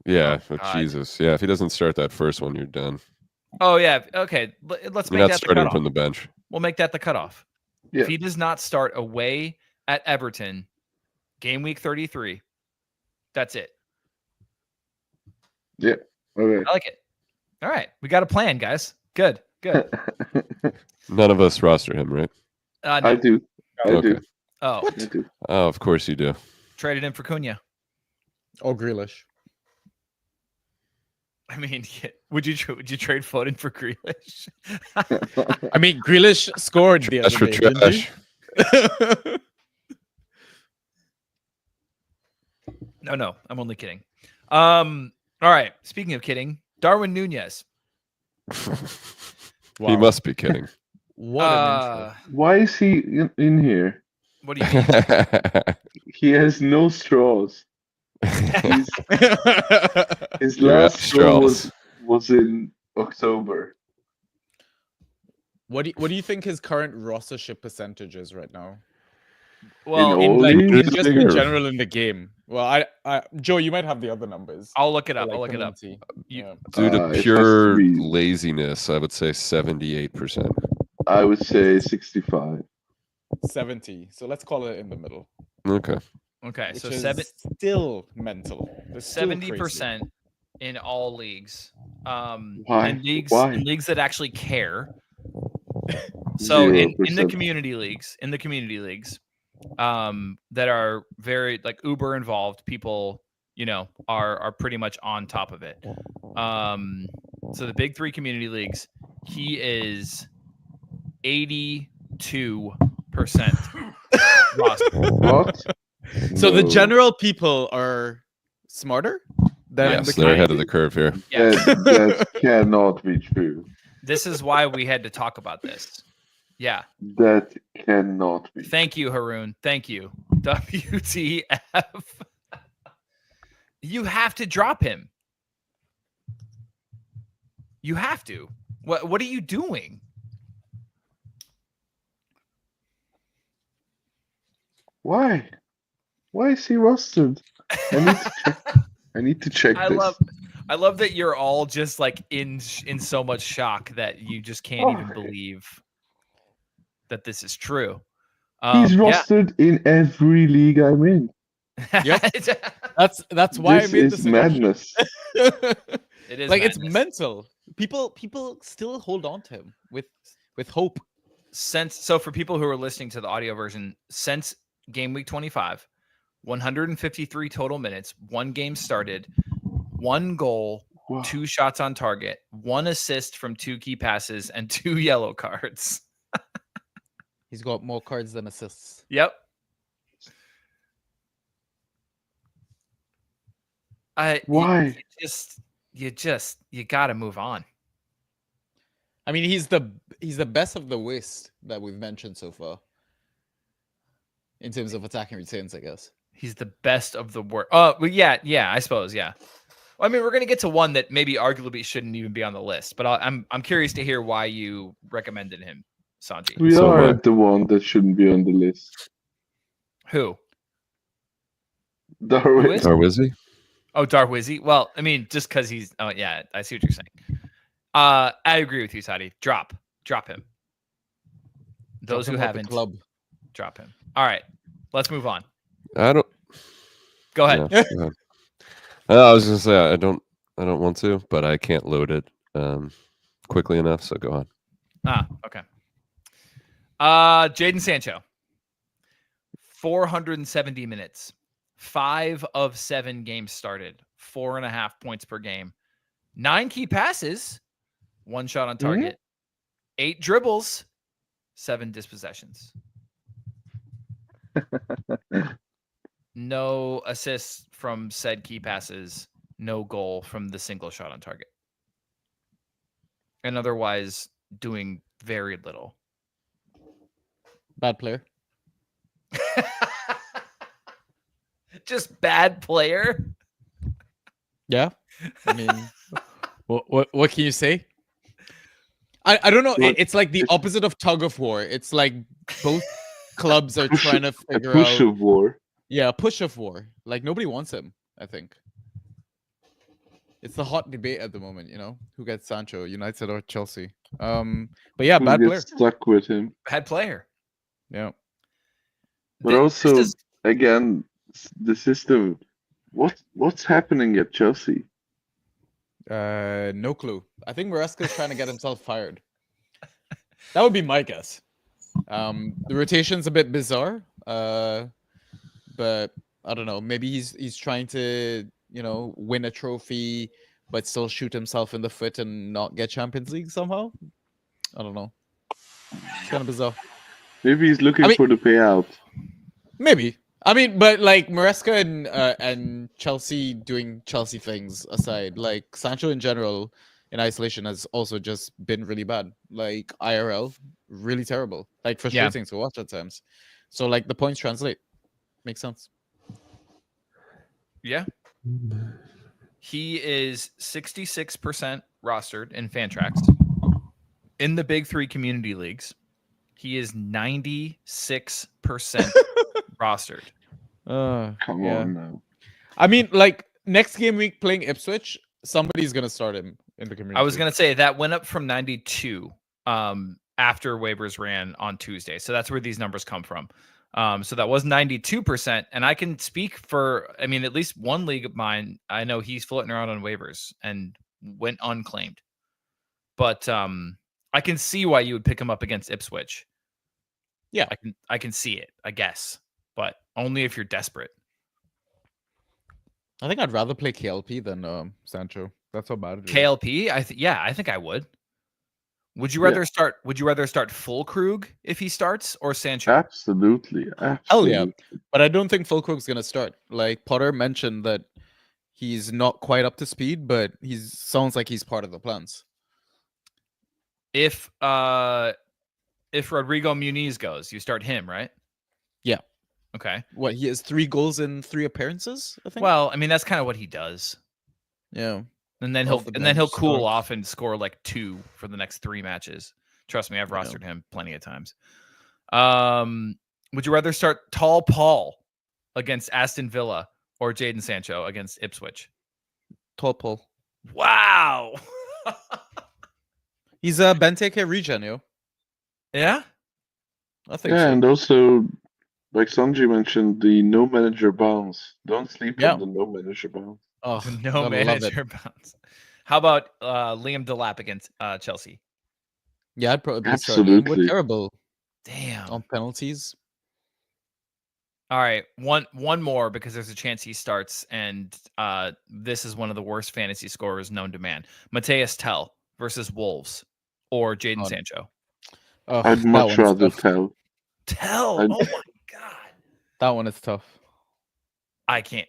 Yeah, Oh, oh, God. Jesus. Yeah, if he doesn't start that first one, you're done. Oh yeah. Okay. Let's You're make not that the starting cutoff. from the bench. We'll make that the cutoff. Yeah. If he does not start away at Everton, game week 33. That's it. Yeah. Okay. I like it. All right. We got a plan, guys. Good. None of us roster him, right? No. I do. I Okay. do. Oh, I do. Oh, of course you do. traded in for Cunha. Or Grealish. I mean, would you trade Foden for Grealish? I mean, Grealish scored the Trash other for day, didn't trash. he? No, I'm only kidding. All right. Speaking of kidding, Darwin Nunez. He must be kidding. What an intro. Why is he in here? What do you mean? He has no straws. His You're last at straw straws. was in October. What do you think his current rostership percentage is right now? Well, all Like, leagues? just in general in the game. Well, I Joe, you might have the other numbers. I'll look it up. for, I'll like, look it up. community. You- Yeah. Due to It has to pure be- laziness, I would say 78%. I would say 65. 70. So let's call it in the middle. Okay. Okay, Which so is 7 still mental. It's still crazy. 70% in all leagues. Why? In leagues Why? in leagues that actually care. So in the 0%. community leagues, that are very like Uber involved, people, are pretty much on top of it. So the big 3 community leagues, he is 82% roster. What? So the No. general people are smarter than Yes, the they're ahead of community? the curve here. Yeah. That cannot be true. This is why we had to talk about this. Yeah. That cannot be. Thank you, Haroon. Thank you. WTF. You have to drop him. You have to. What are you doing? Why? Why is he rostered? I need to check I this. love that you're all just like in so much shock that you just can't even believe that this is true. He's rostered in every league I'm in. Yep. That's why This I made is the suggestion. madness. It is Like it's madness. mental. People still hold on to him with hope. So for people who are listening to the audio version, since game week 25, 153 total minutes, 1 game started, 1 goal, Wow. 2 shots on target, 1 assist from 2 key passes, and 2 yellow cards. He's got more cards than assists. Yep. Why? You gotta move on. I mean, he's the best of the West that we've mentioned so far. In terms of attacking returns, I guess. He's the best of the worst. Oh, well, yeah, I suppose, yeah. Well, I mean, we're gonna get to one that maybe arguably shouldn't even be on the list, but I'm curious to hear why you recommended him, Sanjy. We So are what? the one that shouldn't be on the list. Who? Darwin. Who is? Darwizzy? Oh, Darwizzy. Well, I mean, just because he's. Oh, yeah, I see what you're saying. I agree with you, Sadi. Drop him. Those who haven't, club. drop him. All right, let's move on. I don't. Go ahead. Yeah, go ahead. I was gonna say I don't want to, but I can't load it quickly enough. So go on. Okay. Jadon Sancho, 470 minutes, 5 of 7 games started, 4.5 points per game, 9 key passes, 1 shot on target, 8 dribbles, 7 dispossessions. No assists from said key passes, no goal from the single shot on target. And otherwise doing very little. Bad player. Just bad player. Yeah. I mean, what can you say? I don't know. It's like the opposite of tug of war. It's like both clubs are trying to A figure push out. of war. Yeah, a push of war. Like nobody wants him, I think. It's the hot debate at the moment, who gets Sancho, United or Chelsea. But yeah, Who bad player. gets stuck with him? Bad player. Yeah. But also, again, the system. What's happening at Chelsea? No clue. I think Maresca's trying to get himself fired. That would be my guess. The rotation's a bit bizarre. But I don't know. Maybe he's trying to, win a trophy, but still shoot himself in the foot and not get Champions League somehow. I don't know. It's kind of bizarre. Maybe he's looking for the payout. Maybe. I mean, but like Maresca and Chelsea doing Chelsea things aside, like Sancho in general in isolation has also just been really bad. Like IRL, really terrible. Like frustrating to watch at times. So like the points translate. Makes sense. Yeah. He is 66% rostered in Fantrax. In the big three community leagues, he is 96% rostered. Come on now. I mean, like next game week playing Ipswich, somebody's gonna start him in the community. I was gonna say that went up from 92 after waivers ran on Tuesday. So that's where these numbers come from. So that was 92%. And I can speak for, at least one league of mine, I know he's floating around on waivers and went unclaimed. But I can see why you would pick him up against Ipswich. Yeah. I can see it, I guess. But only if you're desperate. I think I'd rather play KLP than Sancho. That's how bad it is. KLP? I think I would. Would you rather start? Would you rather start Fulkrug if he starts or Sancho? Absolutely. Hell yeah! But I don't think Fulkrug's gonna start. Like Potter mentioned that he's not quite up to speed, but he sounds like he's part of the plans. If Rodrigo Muniz goes, you start him, right? Yeah. Okay. What, he has 3 goals in 3 appearances, I think. Well, that's kind of what he does. Yeah. And then he'll cool off and score like 2 for the next 3 matches. Trust me, I've rostered him plenty of times. Would you rather start Tall Paul against Aston Villa or Jadon Sancho against Ipswich? Tall Paul. Wow. He's a Benteke regen, yo. Yeah? I think so. And also, like Sanjy mentioned, the no manager bounce. Don't sleep on the no manager bounce. Oh, no manager bounce. How about Liam Delap against Chelsea? Yeah, I'd probably absolutely. We're terrible. Damn. On penalties. All right, one more because there's a chance he starts, and this is one of the worst fantasy scorers known to man. Mateus Tell versus Wolves or Jadon Sancho. I'd much rather Tell. Tell. Oh my god. That one is tough. I can't.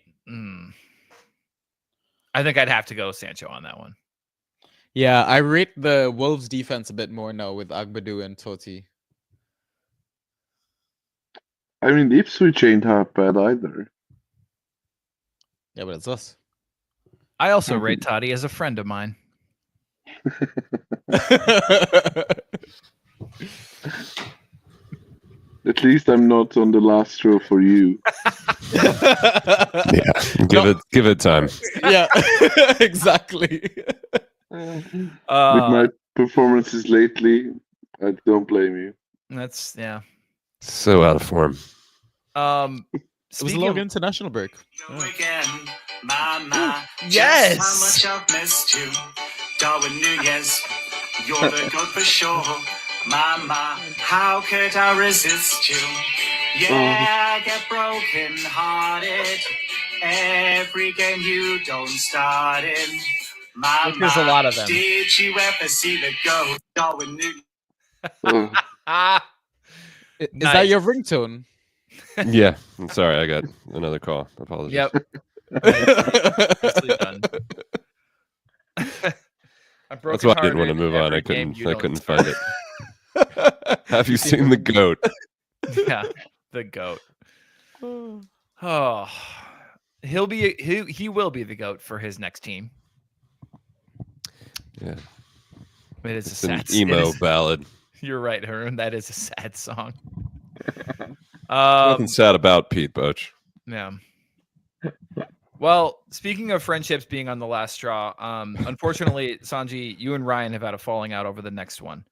I think I'd have to go Sancho on that one. Yeah, I rate the Wolves defense a bit more now with Agbadou and Totti. I mean, Ipswich ain't half bad either. Yeah, but it's us. I also rate Totti as a friend of mine. At least I'm not on the last row for you. Give it time. Yeah, exactly. With my performances lately, I don't blame you. That's so out of form. It was a long international break. Yes. How much I've missed you, Darwin Núñez. You're the goat for sure. Mama, how could I resist you? Yeah, I get broken hearted every game you don't start in. Mama, there's a lot of them. Did you ever see the goat, Darwin Núñez? Is that your ringtone? Yeah, I'm sorry, I got another call. Apologies. Yep. Done. That's why I didn't want to move on. I couldn't find it. Have you seen the goat? Yeah, the goat. Oh, he will be the goat for his next team. Yeah, it is it's a an sad emo ballad. You're right, Harun. That is a sad song. Nothing sad about Pete Boach. Yeah. Well, speaking of friendships being on the last straw, unfortunately, Sanjy, you and Ryan have had a falling out over the next one.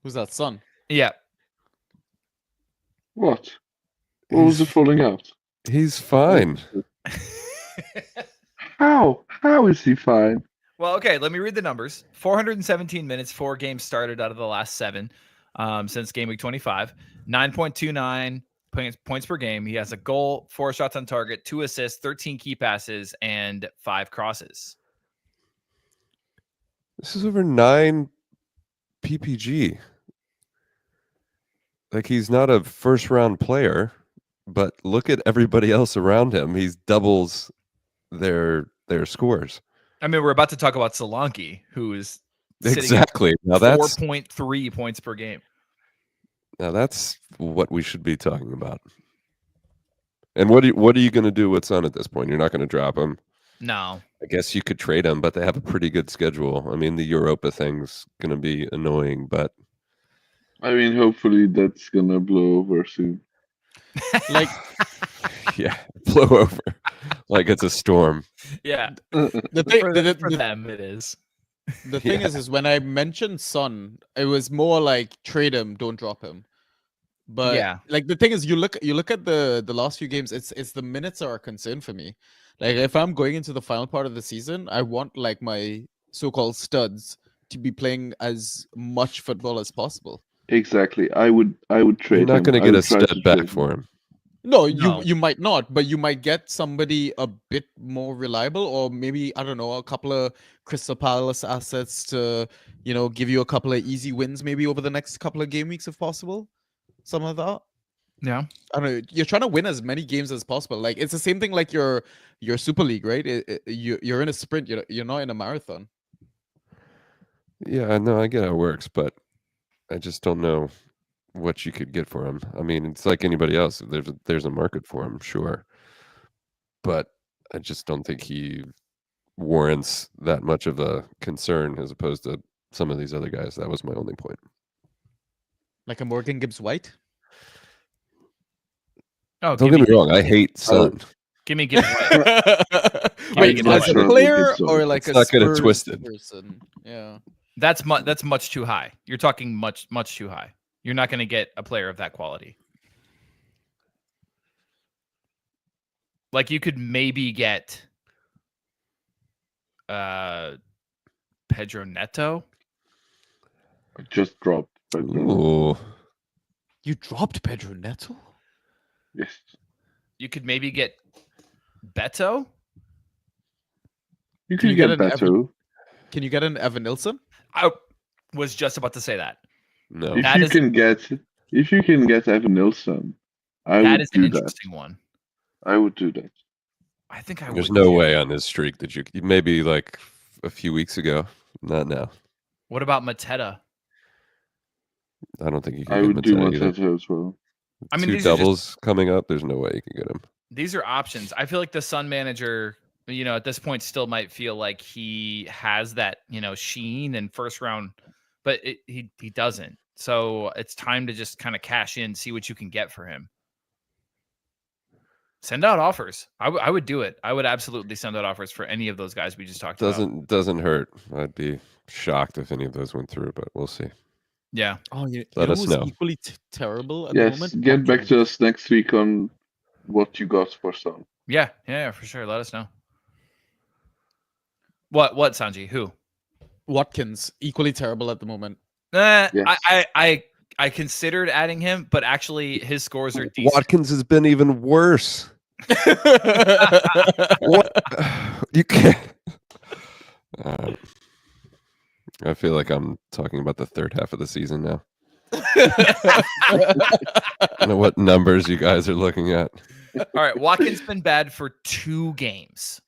Who's that, Son? Yeah. What? What was the falling out? He's fine. How? How is he fine? Well, okay, let me read the numbers. 417 minutes, 4 games started out of the last 7 since game week 25. 9.29 points per game. He has a goal, 4 shots on target, 2 assists, 13 key passes, and 5 crosses. This is over 9 PPG. Like, he's not a first round player, but look at everybody else around him. He's doubles their scores. I mean, we're about to talk about Solanke, who is exactly now that's 4.3 points per game. Now that's what we should be talking about. And what are you going to do with Son at this point? You're not going to drop him. No. I guess you could trade him, but they have a pretty good schedule. I mean, the Europa thing's going to be annoying, but I mean, hopefully that's gonna blow over soon. Like, yeah, blow over like it's a storm. Yeah. the thing, For them, it is. The thing is when I mentioned Son, it was more like trade him, don't drop him. But yeah, like the thing is, you look at the last few games. It's the minutes that are a concern for me. Like if I'm going into the final part of the season, I want like my so-called studs to be playing as much football as possible. Exactly. I would trade. You're not him. going to I get would a try stud to back trade for him. him. No, No. you might not, but you might get somebody a bit more reliable, or maybe I don't know, a couple of Crystal Palace assets to give you a couple of easy wins, maybe over the next couple of game weeks if possible. Some of that. yeah. I don't know. You're trying to win as many games as possible. Like it's the same thing like your Super League, right? You're in a sprint. You're not in a marathon. Yeah, no, I get how it works, but I just don't know what you could get for him. I mean, it's like anybody else. There's a market for him, sure, but I just don't think he warrants that much of a concern as opposed to some of these other guys. That was my only point. Like a Morgan Gibbs White. Oh, Don't get me wrong. I hate Son. Give me Gibbs White. Wait, Gibbs as White. a player Gibbs or White. like Let's a not get it Spurs twisted. person? Yeah. That's much too high. You're talking much too high. You're not going to get a player of that quality. Like you could maybe get Pedro Neto. I just dropped. Ooh, You dropped Pedro Neto? Yes. You could maybe get Beto. You Can can you get get an better. Can you get an Evan Nilsson? I was just about to say that. no. If That you is- can get Evan Nilsson, I That would is an do that. interesting one. I would do that. I think I There's would no too. way on his streak that you maybe like a few weeks ago. Not now. What about Mateta? I don't think you can I get would do Mateta either. Mateta as well. I mean, Two these are doubles coming up. There's no way you can get him. These are options. I feel like the Sun manager, at this point still might feel like he has that, sheen and first round, but he doesn't. So it's time to just kind of cash in, see what you can get for him. Send out offers. I would do it. I would absolutely send out offers for any of those guys we just talked about. Doesn't hurt. I'd be shocked if any of those went through, but we'll see. Yeah. Oh, Let us who's know. equally terrible at the Yes, moment? get back Watkins. to us next week on what you got for Son. Yeah, for sure. Let us know. What, Sanjy? Who? Watkins, equally terrible at the moment. Yes. I considered adding him, but actually his scores are decent. Watkins has been even worse. What? You can't. I feel like I'm talking about the third half of the season now. I don't know what numbers you guys are looking at. All right, Watkins been bad for 2 games.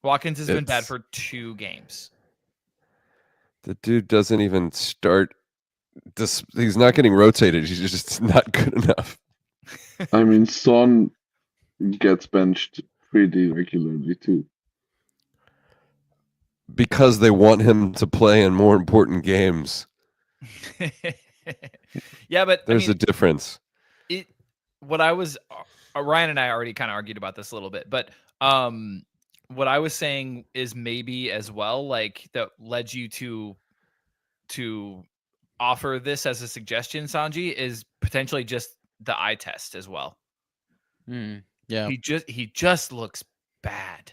Watkins has been bad It's- for 2 games. The dude doesn't even start. He's not getting rotated. He's just not good enough. I mean, Son gets benched pretty regularly too. Because they want him to play in more important games. Yeah, but There's a difference. Ryan and I already kind of argued about this a little bit, but what I was saying is maybe as well, like that led you to offer this as a suggestion, Sanjy, is potentially just the eye test as well. Yeah, He just looks bad.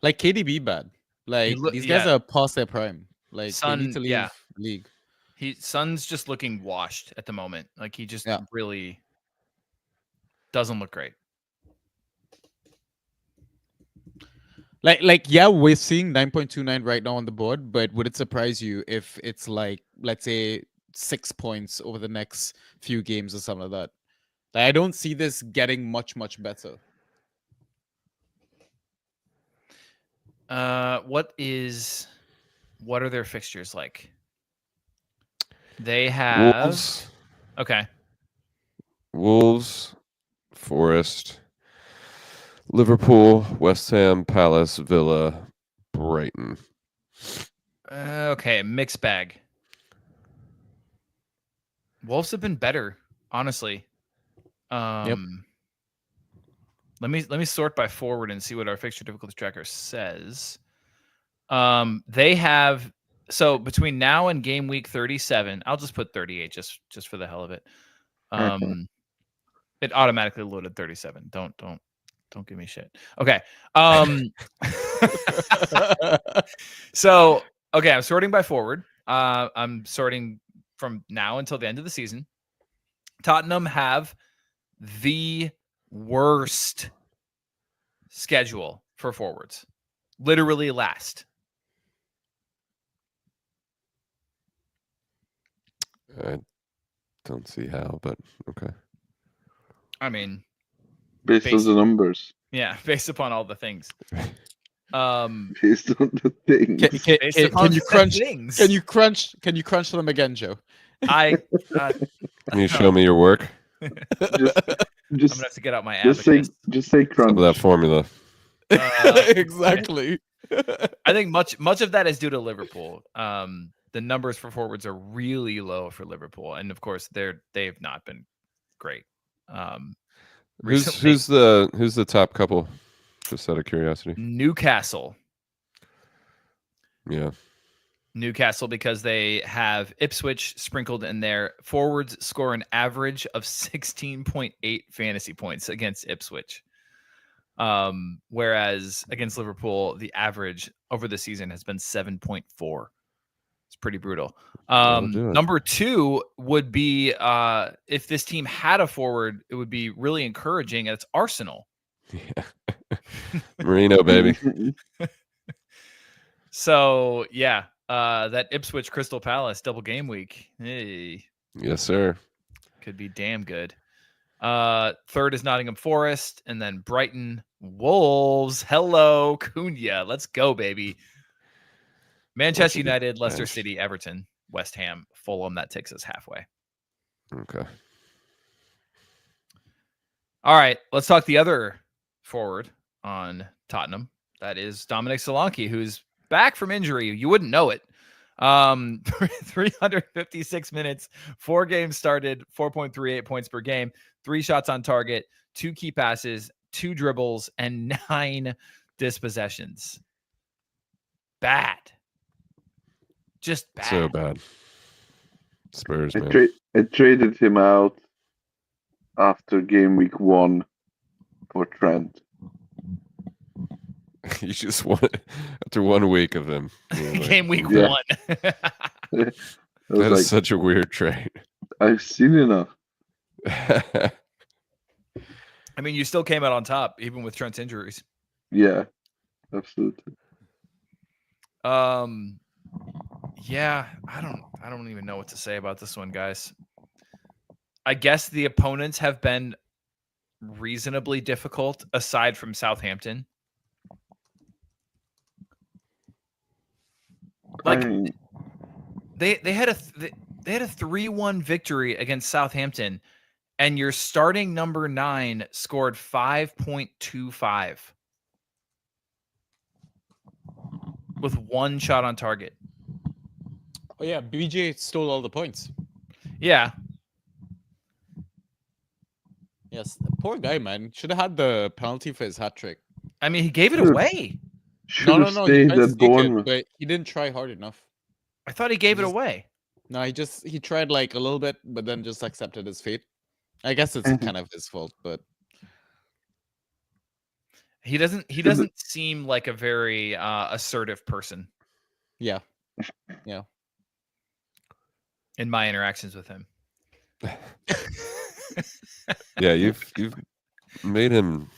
like KDB bad. Like these guys are past their prime. Like they need to leave the league. Son's just looking washed at the moment. Like he just really doesn't look great. Like we're seeing 9.29 right now on the board, but would it surprise you if it's like, let's say, 6 points over the next few games or something like that? Like, I don't see this getting much better. What are their fixtures like? They have Wolves. Okay. Wolves, Forest, Liverpool, West Ham, Palace, Villa, Brighton. Okay, mixed bag. Wolves have been better, honestly. Let me sort by forward and see what our fixture difficulty tracker says. They have between now and game week 37, I'll just put 38 just for the hell of it. It automatically loaded 37. Don't give me shit. Okay. Okay, I'm sorting by forward. I'm sorting from now until the end of the season. Tottenham have the worst schedule for forwards. Literally last. I don't see how, but okay. I mean, based on the numbers. Yeah, based upon all the things. Based on the things. Can you crunch? Things. Can you crunch them again, Joe? Can you show me your work? Just I'm gonna have to get out my abacus. Just say crunch. Some of that formula. Exactly. I think much of that is due to Liverpool. The numbers for forwards are really low for Liverpool, and of course they've not been great. Who's the top couple? Just out of curiosity. Newcastle. Yeah. Newcastle, because they have Ipswich sprinkled in there. Forwards score an average of 16.8 fantasy points against Ipswich. Whereas against Liverpool, the average over the season has been 7.4. It's pretty brutal. Number two would be if this team had a forward, it would be really encouraging. It's Arsenal. Yeah. Marino, baby. So yeah, that Ipswich Crystal Palace double game week. Hey. Yes, sir. Could be damn good. Third is Nottingham Forest, and then Brighton Wolves. Hello, Cunha. Let's go, baby. Manchester United, Leicester City, Everton, West Ham, Fulham. That takes us halfway. Okay. All right, let's talk the other forward on Tottenham. That is Dominic Solanke, who's back from injury. You wouldn't know it. 356 minutes, 4 games started, 4.38 points per game, 3 shots on target, 2 key passes, 2 dribbles, and 9 dispossessions. Bad. Just bad. So bad. Spurs, man. I traded him out after game week 1 for Trent. You just won after 1 week of him. Game week 1. That is such a weird trade. I've seen enough. I mean, you still came out on top, even with Trent's injuries. Yeah, absolutely. Yeah, I don't even know what to say about this one, guys. I guess the opponents have been reasonably difficult, aside from Southampton. Like they had a 3-1 victory against Southampton, and your starting number 9 scored 5.25 with 1 shot on target. Oh yeah, BJ stole all the points. Yeah. Yes, poor guy, man. Should have had the penalty for his hat trick. I mean, he gave it away. No. He tried to sneak it, but he didn't try hard enough. I thought he gave it away. No, he tried like a little bit, but then just accepted his fate. I guess it's kind of his fault, but he doesn't seem like a very assertive person. Yeah. In my interactions with him. Yeah, you've made him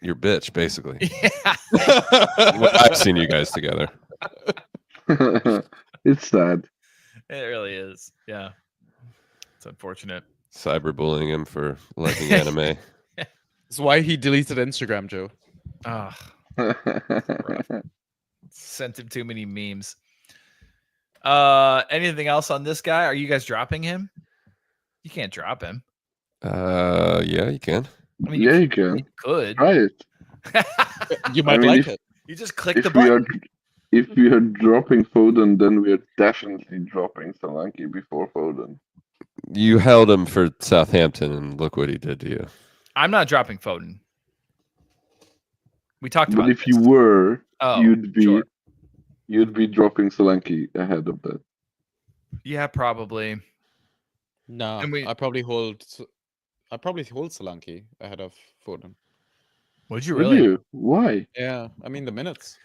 your bitch, basically. Yeah. I've seen you guys together. It's sad. It really is. Yeah. It's unfortunate. Cyberbullying him for liking anime. That's why he deleted Instagram, Joe. Sent him too many memes. Anything else on this guy? Are you guys dropping him? You can't drop him. Yeah, you can. I mean, Yeah, you you can. could. Try it. You might mean, like if- it. You just click If the we button. if we are dropping Foden, then we are definitely dropping Solanke before Foden. You held him for Southampton, and look what he did to you. I'm not dropping Foden. We talked But about if you this. were, Oh, you'd be sure. dropping Solanke ahead of that. Yeah, probably. No, And we- I probably hold Solanke ahead of Foden. Would you Would really? you? Why? Yeah, I mean the minutes.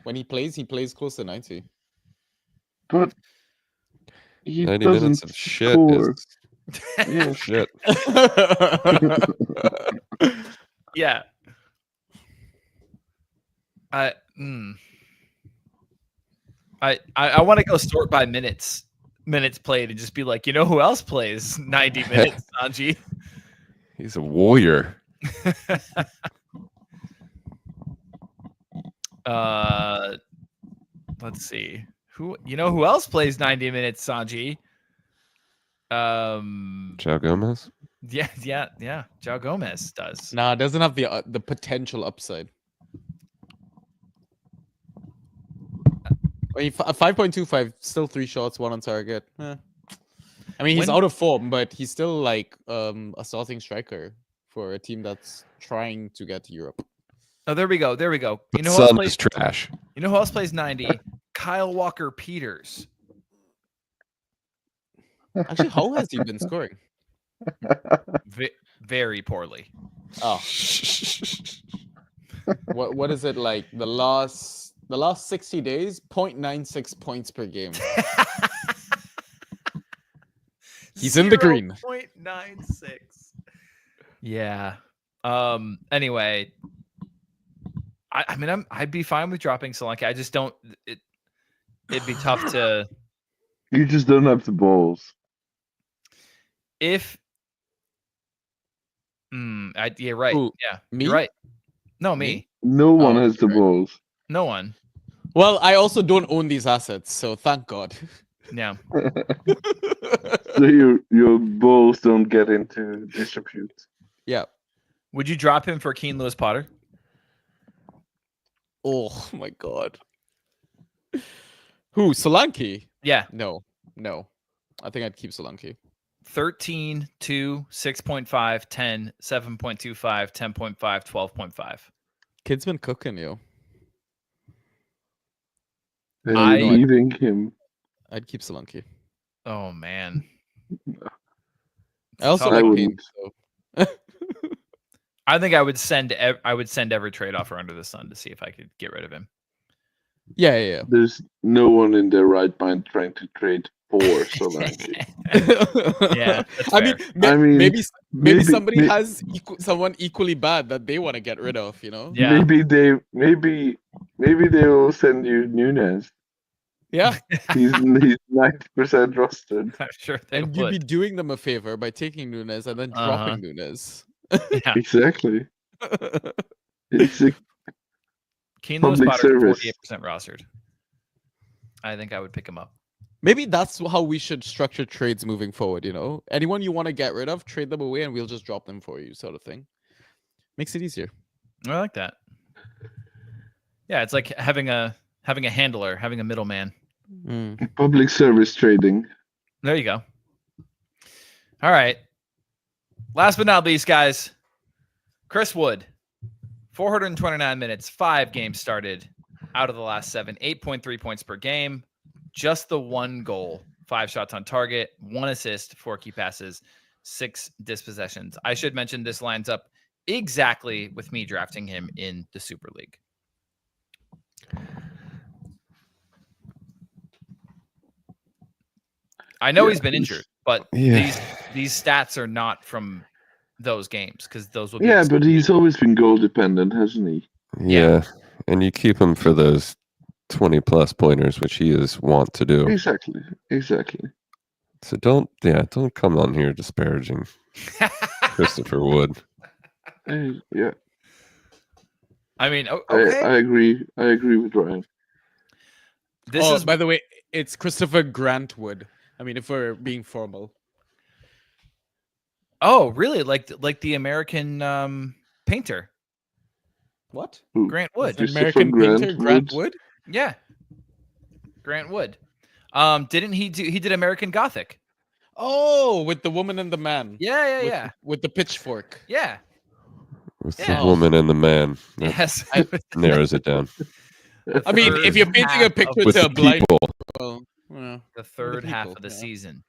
When he plays close to 90. But he 90 doesn't minutes of shit score. is Yeah. shit. Yeah. I want to go sort by minutes played and just be like, you know who else plays 90 minutes, Sanjy? He's a warrior. Let's see. Who else plays 90 minutes, Sanjy? Joe Gomez. Yeah. Joe Gomez does. Nah, it doesn't have the potential upside. I mean, 5.25, still 3 shots, 1 on target. I mean, he's When- out of form, but he's still like a starting striker for a team that's trying to get to Europe. Oh, there we go. You But know who else Son plays? is trash. You know who else plays 90? Kyle Walker-Peters. Actually, how has he been scoring? Very poorly. Oh, what is it like? The last 60 days, 0.96 points per game. He's in the green. 0.96. Yeah. Anyway, I mean, I'd be fine with dropping Solanke. I just don't. It'd be tough to. You just don't have the balls. If. Yeah, right. Who, Yeah, me? you're right. No, me. No one has the right. balls. No one. Well, I also don't own these assets, so thank God. Yeah. So your balls don't get into distribute. Yeah. Would you drop him for Keane Lewis Potter? Oh my God. Who? Solanke? Yeah. No. I think I'd keep Solanke. 13, 2, 6.5, 10, 7.25, 10.5, 12.5. Kid's been cooking, yo. And I- you're leading him. I'd keep Solanke. Oh man. I also tough like one. Kane. So. I think I would send every trade offer under the sun to see if I could get rid of him. Yeah. There's no one in their right mind trying to trade for Solanke. Yeah, that's I mean, fair. maybe somebody has someone equally bad that they want to get rid of, you know? Yeah. Maybe they will send you Nunes. Yeah. He's 90% rostered. I'm sure they And you'd would. be doing them a favor by taking Nunes and then dropping Nunes. Yeah. Exactly. It's a Keane Lewis public Potter service. 48% rostered. I think I would pick him up. Maybe that's how we should structure trades moving forward, you know? Anyone you want to get rid of, trade them away and we'll just drop them for you, sort of thing. Makes it easier. I like that. Yeah, it's like having a handler, having a middleman. public service trading. There you go. All right. Last but not least, guys, Chris Wood, 429 minutes, 5 games started out of the last 7, 8.3 points per game, just the 1 goal, 5 shots on target, 1 assist, 4 key passes, 6 dispossessions. I should mention this lines up exactly with me drafting him in the Super League. I know he's been injured, but these stats are not from those games because those will be. Yeah, but he's always been goal dependent, hasn't he? Yeah, and you keep him for those 20+ pointers, which he is wont to do. Exactly. So don't come on here disparaging Christopher Wood. Yeah. I mean, okay. I agree with Ryan. By the way, it's Christopher Grant Wood. I mean, if we're being formal. Oh, really? Like the American painter. What? Grant Wood. American painter Grant Wood? Yeah. Grant Wood. Didn't he did American Gothic? Oh, with the woman and the man. Yeah. With the pitchfork. Yeah. With the woman and the man. Yes. Narrows it down. I mean, if you're painting a picture to a blind people, the third half of the season.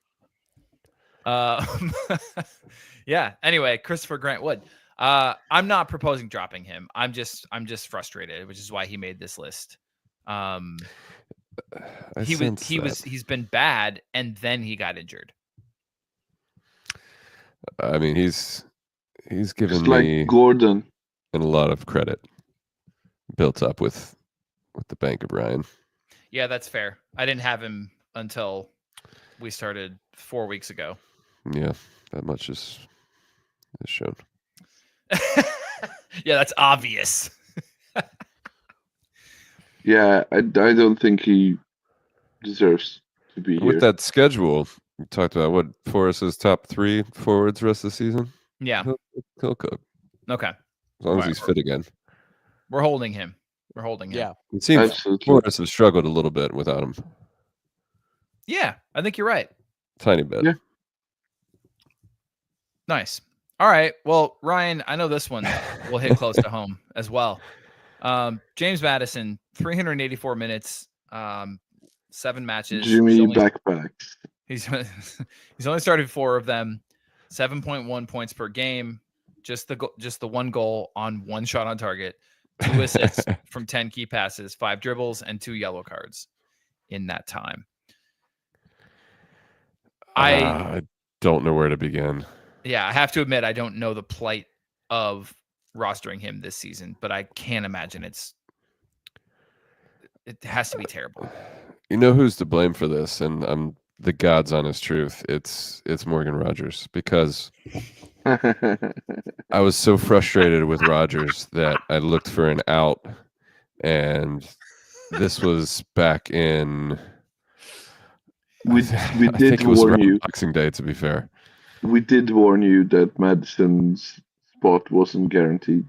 Yeah. Anyway, Christopher Grant Wood. I'm not proposing dropping him. I'm just frustrated, which is why he made this list. He's been bad, and then he got injured. I mean, he's given Just like me Gordon and a lot of credit built up with the Bank of Ryan. Yeah, that's fair. I didn't have him until we started 4 weeks ago. Yeah, that much is shown. Yeah, that's obvious. Yeah, I don't think he deserves to be here. With that schedule, we talked about what Forrest's top 3 forwards the rest of the season. Yeah, he'll cook. Okay, As long as he's fit again. We're holding him. Yeah, it seems Forrest has struggled a little bit without him. Yeah, I think you're right. Tiny bit. Yeah. Nice. All right. Well, Ryan, I know this one will hit close to home as well. James Madison, 384 minutes, 7 matches. Jimmy backpacks. He's only started 4 of them, 7.1 points per game, just the 1 goal on 1 shot on target, 2 assists from 10 key passes, 5 dribbles, and 2 yellow cards in that time. I don't know where to begin. Yeah, I have to admit, I don't know the plight of rostering him this season, but I can't imagine it has to be terrible. You know who's to blame for this, and I'm the God's honest truth. It's Morgan Rogers, because I was so frustrated with Rogers that I looked for an out, and this was back in. We I did think it was warn you. Boxing Day, to be fair. We did warn you that Madison's spot wasn't guaranteed.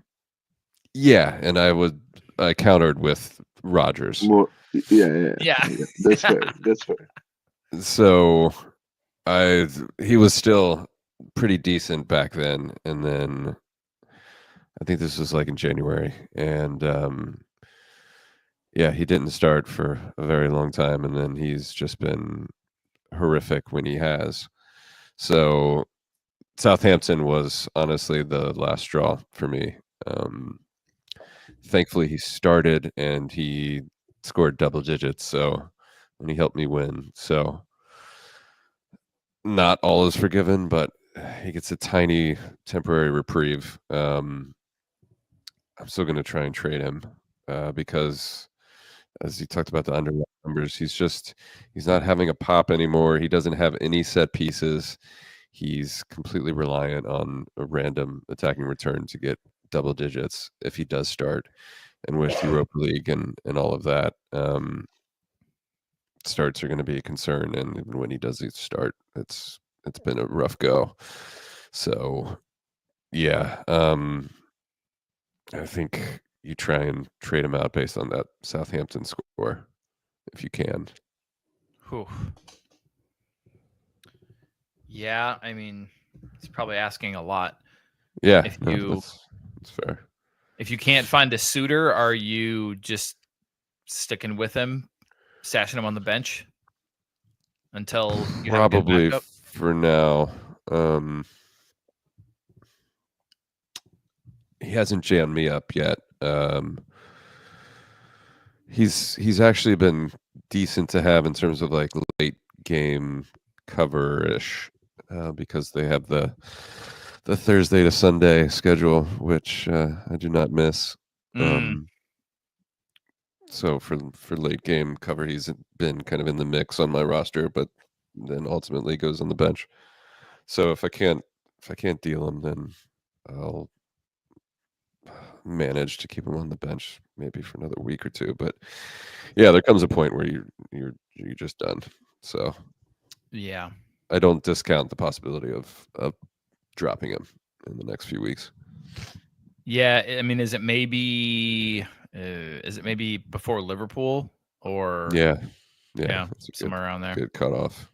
Yeah, and I countered with Rogers. Yeah. That's fair. That's fair. So he was still pretty decent back then, and then I think this was like in January, and he didn't start for a very long time, and then he's just been horrific when he has. So Southampton was honestly the last straw for me. Thankfully he started and he scored double digits, and he helped me win. So not all is forgiven, but he gets a tiny temporary reprieve. I'm still going to try and trade him because, as you talked about the underlying numbers, he's not having a pop anymore. He doesn't have any set pieces. He's completely reliant on a random attacking return to get double digits if he does start. And with Europa League and all of that, starts are going to be a concern. And even when he does start, it's been a rough go. So, yeah, I think you try and trade him out based on that Southampton score if you can. Whew. Yeah, I mean, it's probably asking a lot. Yeah, that's fair. If you can't find a suitor, are you just sticking with him, stashing him on the bench? until you have a good Probably backup? for now. He hasn't jammed me up yet. He's actually been decent to have in terms of like late game cover-ish, because they have the Thursday to Sunday schedule, which I do not miss. So for late game cover, he's been kind of in the mix on my roster, but then ultimately goes on the bench. So if I can't deal him, then I'll manage to keep him on the bench maybe for another week or two. But yeah, there comes a point where you're just done. So Yeah, I don't discount the possibility of dropping him in the next few weeks. Yeah, I mean, is it maybe before Liverpool or Yeah, somewhere around there? Good cutoff.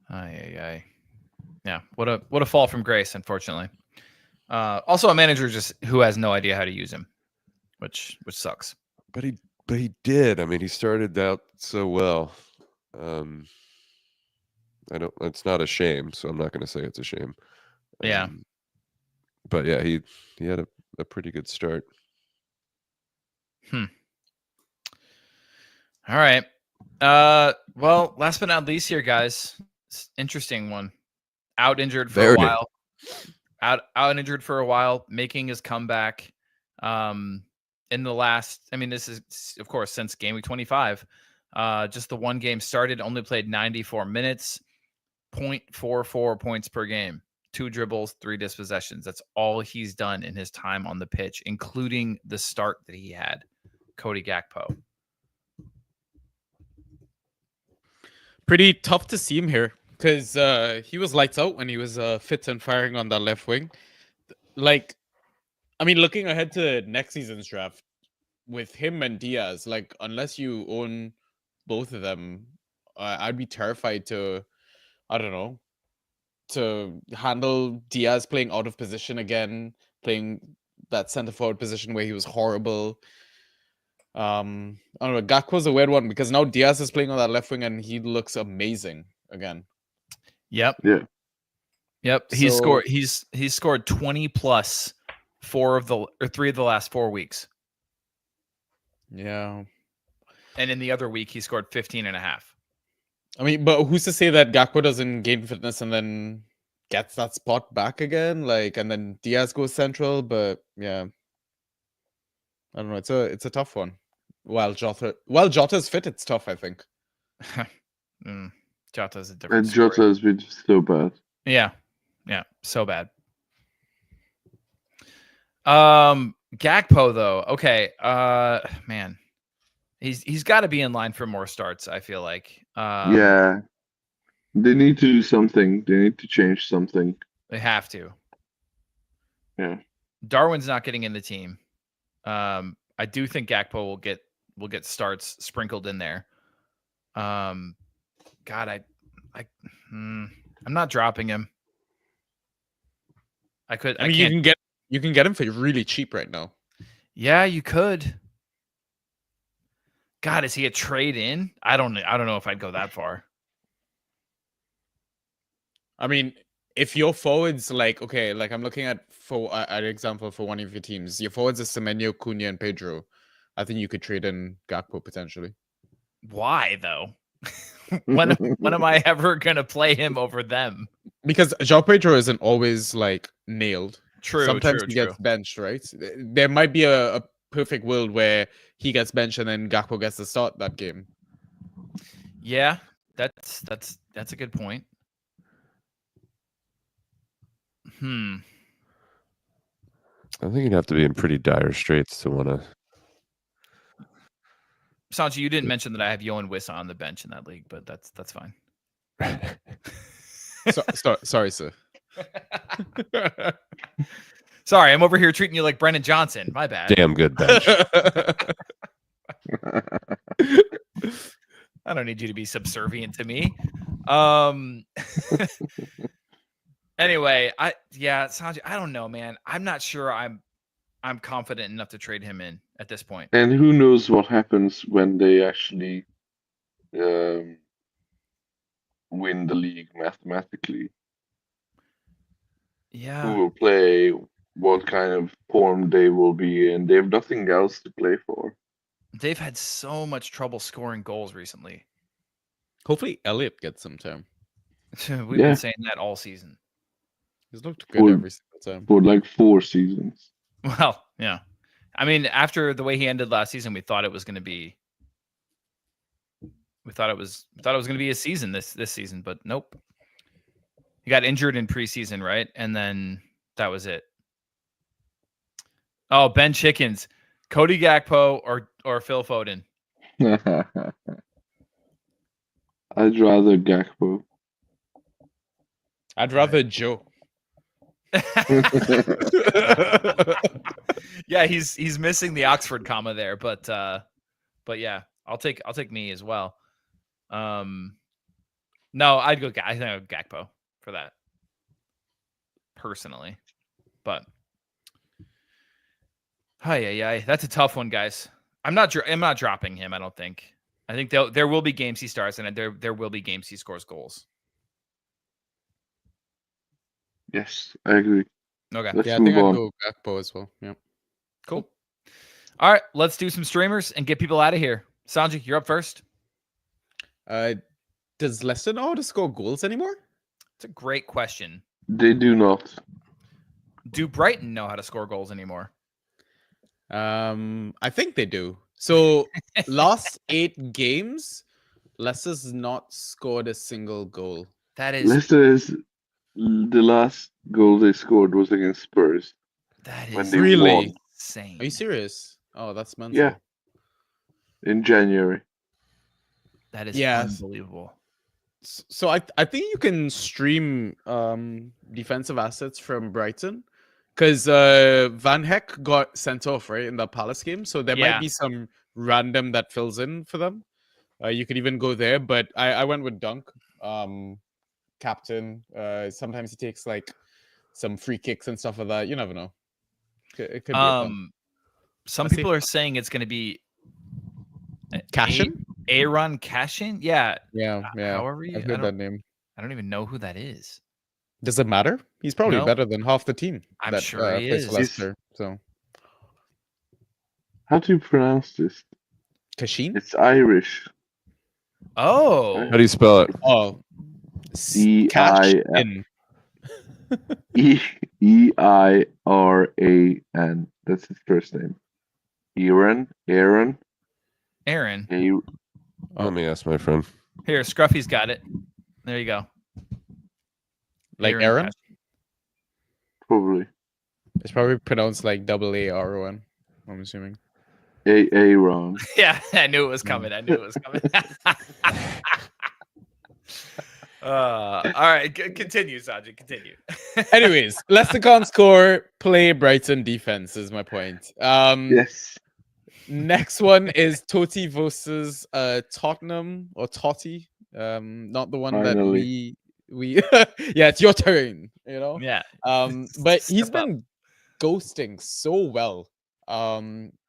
Aye. Yeah, what a fall from grace, unfortunately. Also, a manager just who has no idea how to use him, which sucks. But he did. I mean, he started out so well. It's not a shame, so I'm not going to say it's a shame. Yeah. But yeah, he had a pretty good start. All right. Well, last but not least here, guys. Interesting one. Out injured for a while. Out injured for a while, making his comeback. In the last, I mean, this is of course since Gameweek 25. Just the one game started, only played 94 minutes, 0.44 points per game, 2 dribbles, 3 dispossessions. That's all he's done in his time on the pitch, including the start that he had. Cody Gakpo. Pretty tough to see him here because he was lights out when he was fit and firing on that left wing. Like, I mean, looking ahead to next season's draft with him and Diaz, like, unless you own both of them, I'd be terrified to, I don't know, to handle Diaz playing out of position again, playing that center forward position where he was horrible. I don't know. Gakpo's a weird one because now Diaz is playing on that left wing and he looks amazing again. Yep. Yeah. Yep. He's scored 20 plus 3 of the last 4 weeks. Yeah. And in the other week, he scored 15 and a half. I mean, but who's to say that Gakpo doesn't gain fitness and then gets that spot back again? Like, and then Diaz goes central, but yeah. I don't know. It's a tough one. While Jota's fit, it's tough, I think. Jota's a different And story. Jota has been so bad. Yeah, so bad. Gakpo though, okay. Man, he's got to be in line for more starts. I feel like. Yeah, they need to do something. They need to change something. They have to. Yeah. Darwin's not getting in the team. I do think Gakpo will get starts sprinkled in there. God, I'm not dropping him. I mean, you can get him for really cheap right now. Yeah, you could. God, is he a trade in? I don't know if I'd go that far. I mean, if your forwards like I'm looking at an example for one of your teams. Your forwards are Semenyo, Cunha, and Pedro. I think you could trade in Gakpo potentially. Why though? when am I ever gonna play him over them? Because João Pedro isn't always like nailed. True. Sometimes he gets benched, right? There might be a perfect world where he gets benched and then Gakpo gets to start that game. Yeah, that's a good point. I think you'd have to be in pretty dire straits to want to. Sanjy, you didn't mention that I have Yohan Wissa on the bench in that league, but that's fine. Sorry, sir. Sorry, I'm over here treating you like Brennan Johnson. My bad. Damn good bench. I don't need you to be subservient to me. Anyway, Sanjay, I don't know, man. I'm not sure I'm confident enough to trade him in at this point. And who knows what happens when they actually win the league mathematically. Yeah. Who will play, what kind of form they will be in. They have nothing else to play for. They've had so much trouble scoring goals recently. Hopefully, Elliott gets some time. We've Yeah. been saying that all season. He's looked good For- every single time. For like 4 seasons. Well, yeah. I mean, after the way he ended last season, we thought it was going to be. We thought it was going to be a season this season, but nope. He got injured in preseason, right? And then that was it. Oh, Ben Chickens, Cody Gakpo or Phil Foden. I'd rather Gakpo. I'd rather Joe. Yeah, he's missing the Oxford comma there, but yeah, I'll take me as well. No, I think I'd go Gakpo for that personally, but yeah, that's a tough one, guys. I'm not dropping him. I don't think. I think there will be games he starts, and there will be games he scores goals. Yes, I agree. Okay. Let's Yeah, I move think I'd on. go Gakpo as well. Yeah. Cool. All right, let's do some streamers and get people out of here. Sanjy, you're up first. Does Leicester know how to score goals anymore? It's a great question. They do not. Do Brighton know how to score goals anymore? I think they do. So last 8 games, Leicester's not scored a single goal. That is Leicester is the last goal they scored was against Spurs. when they Really? won insane. Are you serious? Oh, that's mental. Yeah. in January. That is Yes. unbelievable. So I think you can stream defensive assets from Brighton because Van Heck got sent off right in the Palace game, so there Yeah. might be some random that fills in for them. You could even go there, but I went with Dunk, captain. Sometimes he takes like some free kicks and stuff like that. You never know. It could be a fun. Some Let's see. people are saying it's going to be Cashin? Aaron Cashin. Yeah. Yeah. However, I've heard that name. I don't even know who that is. Does it matter? He's probably No. better than half the team. I'm that, sure he plays is. for Leicester. So How do you pronounce this? Cashin? It's Irish. Oh, How do you spell it? Oh, C-I-F. Cashin. E-I-R-A-N. That's his first name. Aaron. Aaron. Let me ask my friend. Here, Scruffy's got it. There you go. Like Aaron? Cashin. Probably. It's probably pronounced like AARON. I'm assuming. Aaron. Yeah, I knew it was coming. All right, continue, Sanjay. Continue. Anyways, Leicester can't score. Play Brighton defense is my point. Yes. Next one is Totti versus Tottenham or Totti. Not the one Finally. that we yeah, it's your turn, you know. Yeah. But he's Step up. been ghosting so well. I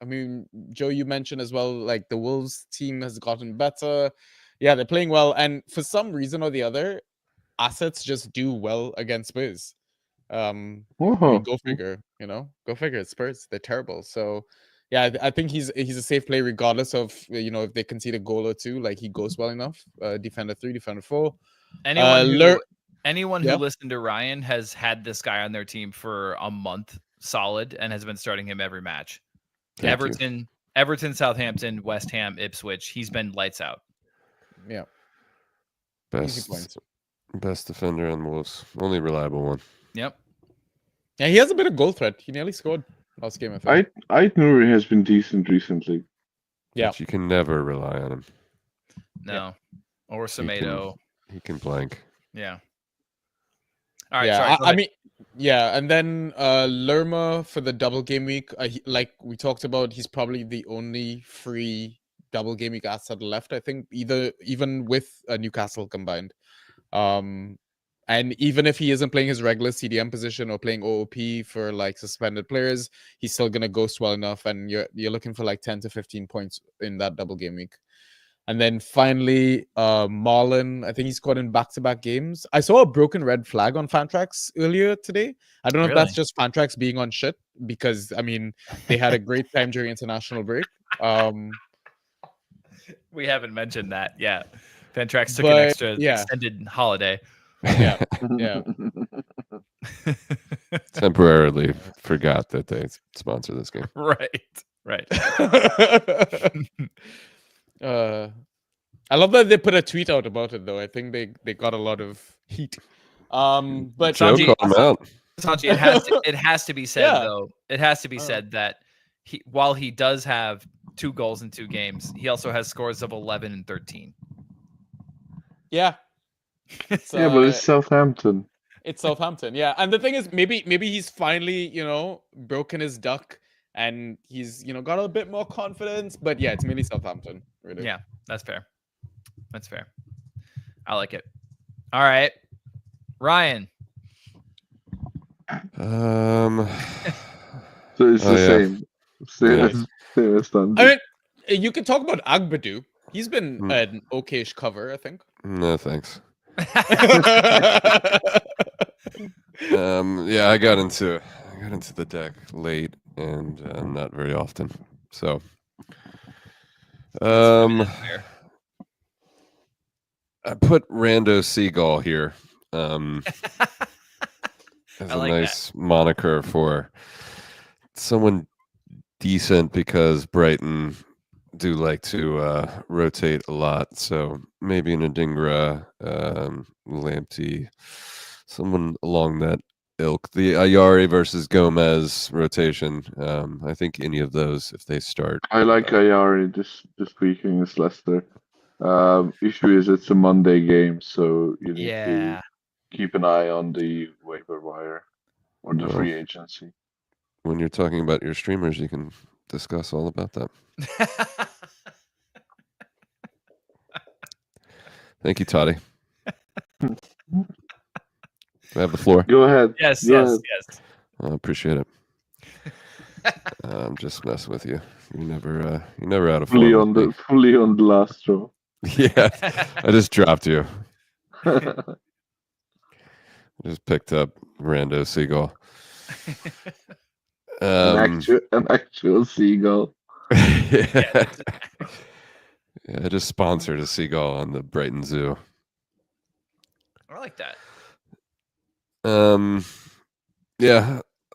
mean, Joe, you mentioned as well, like the Wolves team has gotten better. Yeah, they're playing well, and for some reason or the other, assets just do well against Spurs. I mean, go figure, you know, go figure. It's Spurs, they're terrible. So, yeah, I think he's a safe play regardless of if they concede a goal or two. Like he goes well enough. Defender 3, defender 4. Anyone who Yeah. listened to Ryan has had this guy on their team for a month solid and has been starting him every match. Thank you. Everton, Southampton, West Ham, Ipswich. He's been lights out. Yeah, easy Best points. best defender in the Wolves. Only reliable one. Yep. Yeah, he has a bit of goal threat. He nearly scored last game, I think. Ait Nouri has been decent recently. Yeah. But you can never rely on him. No. Or He can- Semedo. He can blank. Yeah. All right. Yeah, Sorry. go I ahead. mean, yeah, and then Lerma for the double game week. Like we talked about, he's probably the only free double game week asset left. I think even with Newcastle combined. And even if he isn't playing his regular CDM position or playing OOP for like suspended players, he's still gonna ghost well enough, and you're looking for like 10 to 15 points in that double game week. And then finally, Marlon, I think he scored in back-to-back games. I saw a broken red flag on Fantrax earlier today. I don't know if that's just Fantrax being on shit, because, I mean, they had a great time during international break. We haven't mentioned that. Yeah. Fantrax took an extra extended holiday. Yeah. Temporarily forgot that they sponsor this game. Right. I love that they put a tweet out about it, though. I think they got a lot of heat. But Sanjy, call him out. Sanjy, it has to be said though. It has to be said that while he does have 2 goals in 2 games, he also has scores of 11 and 13. Yeah. But it's Southampton. It's Southampton, yeah. And the thing is, maybe he's finally, broken his duck and he's, got a bit more confidence. But yeah, it's mainly Southampton, really. Yeah, that's fair. I like it. All right, Ryan. So it's the same. Same as Sanjy. I mean, you can talk about Agbadu. He's been an okayish cover, I think. No, thanks. I got into the deck late and not very often. So I put Rando Seagull here as a nice moniker for someone decent, because Brighton do like to rotate a lot. So maybe an Adingra, Lamptey, someone along that ilk. The Ayari versus Gomez rotation. I think any of those, if they start. I like Ayari this week against Leicester. Issue is it's a Monday game, so you need to keep an eye on the waiver wire or the free agency. When you're talking about your streamers, you can discuss all about that. Thank you, Toddy. I have the floor. Go ahead. Yes. I appreciate it. I'm just messing with you. You're never out of fully on the last straw. Yeah, I just dropped you. I just picked up Rando Seagull. An actual seagull. Yeah, I just sponsored a seagull on the Brighton Zoo. I like that.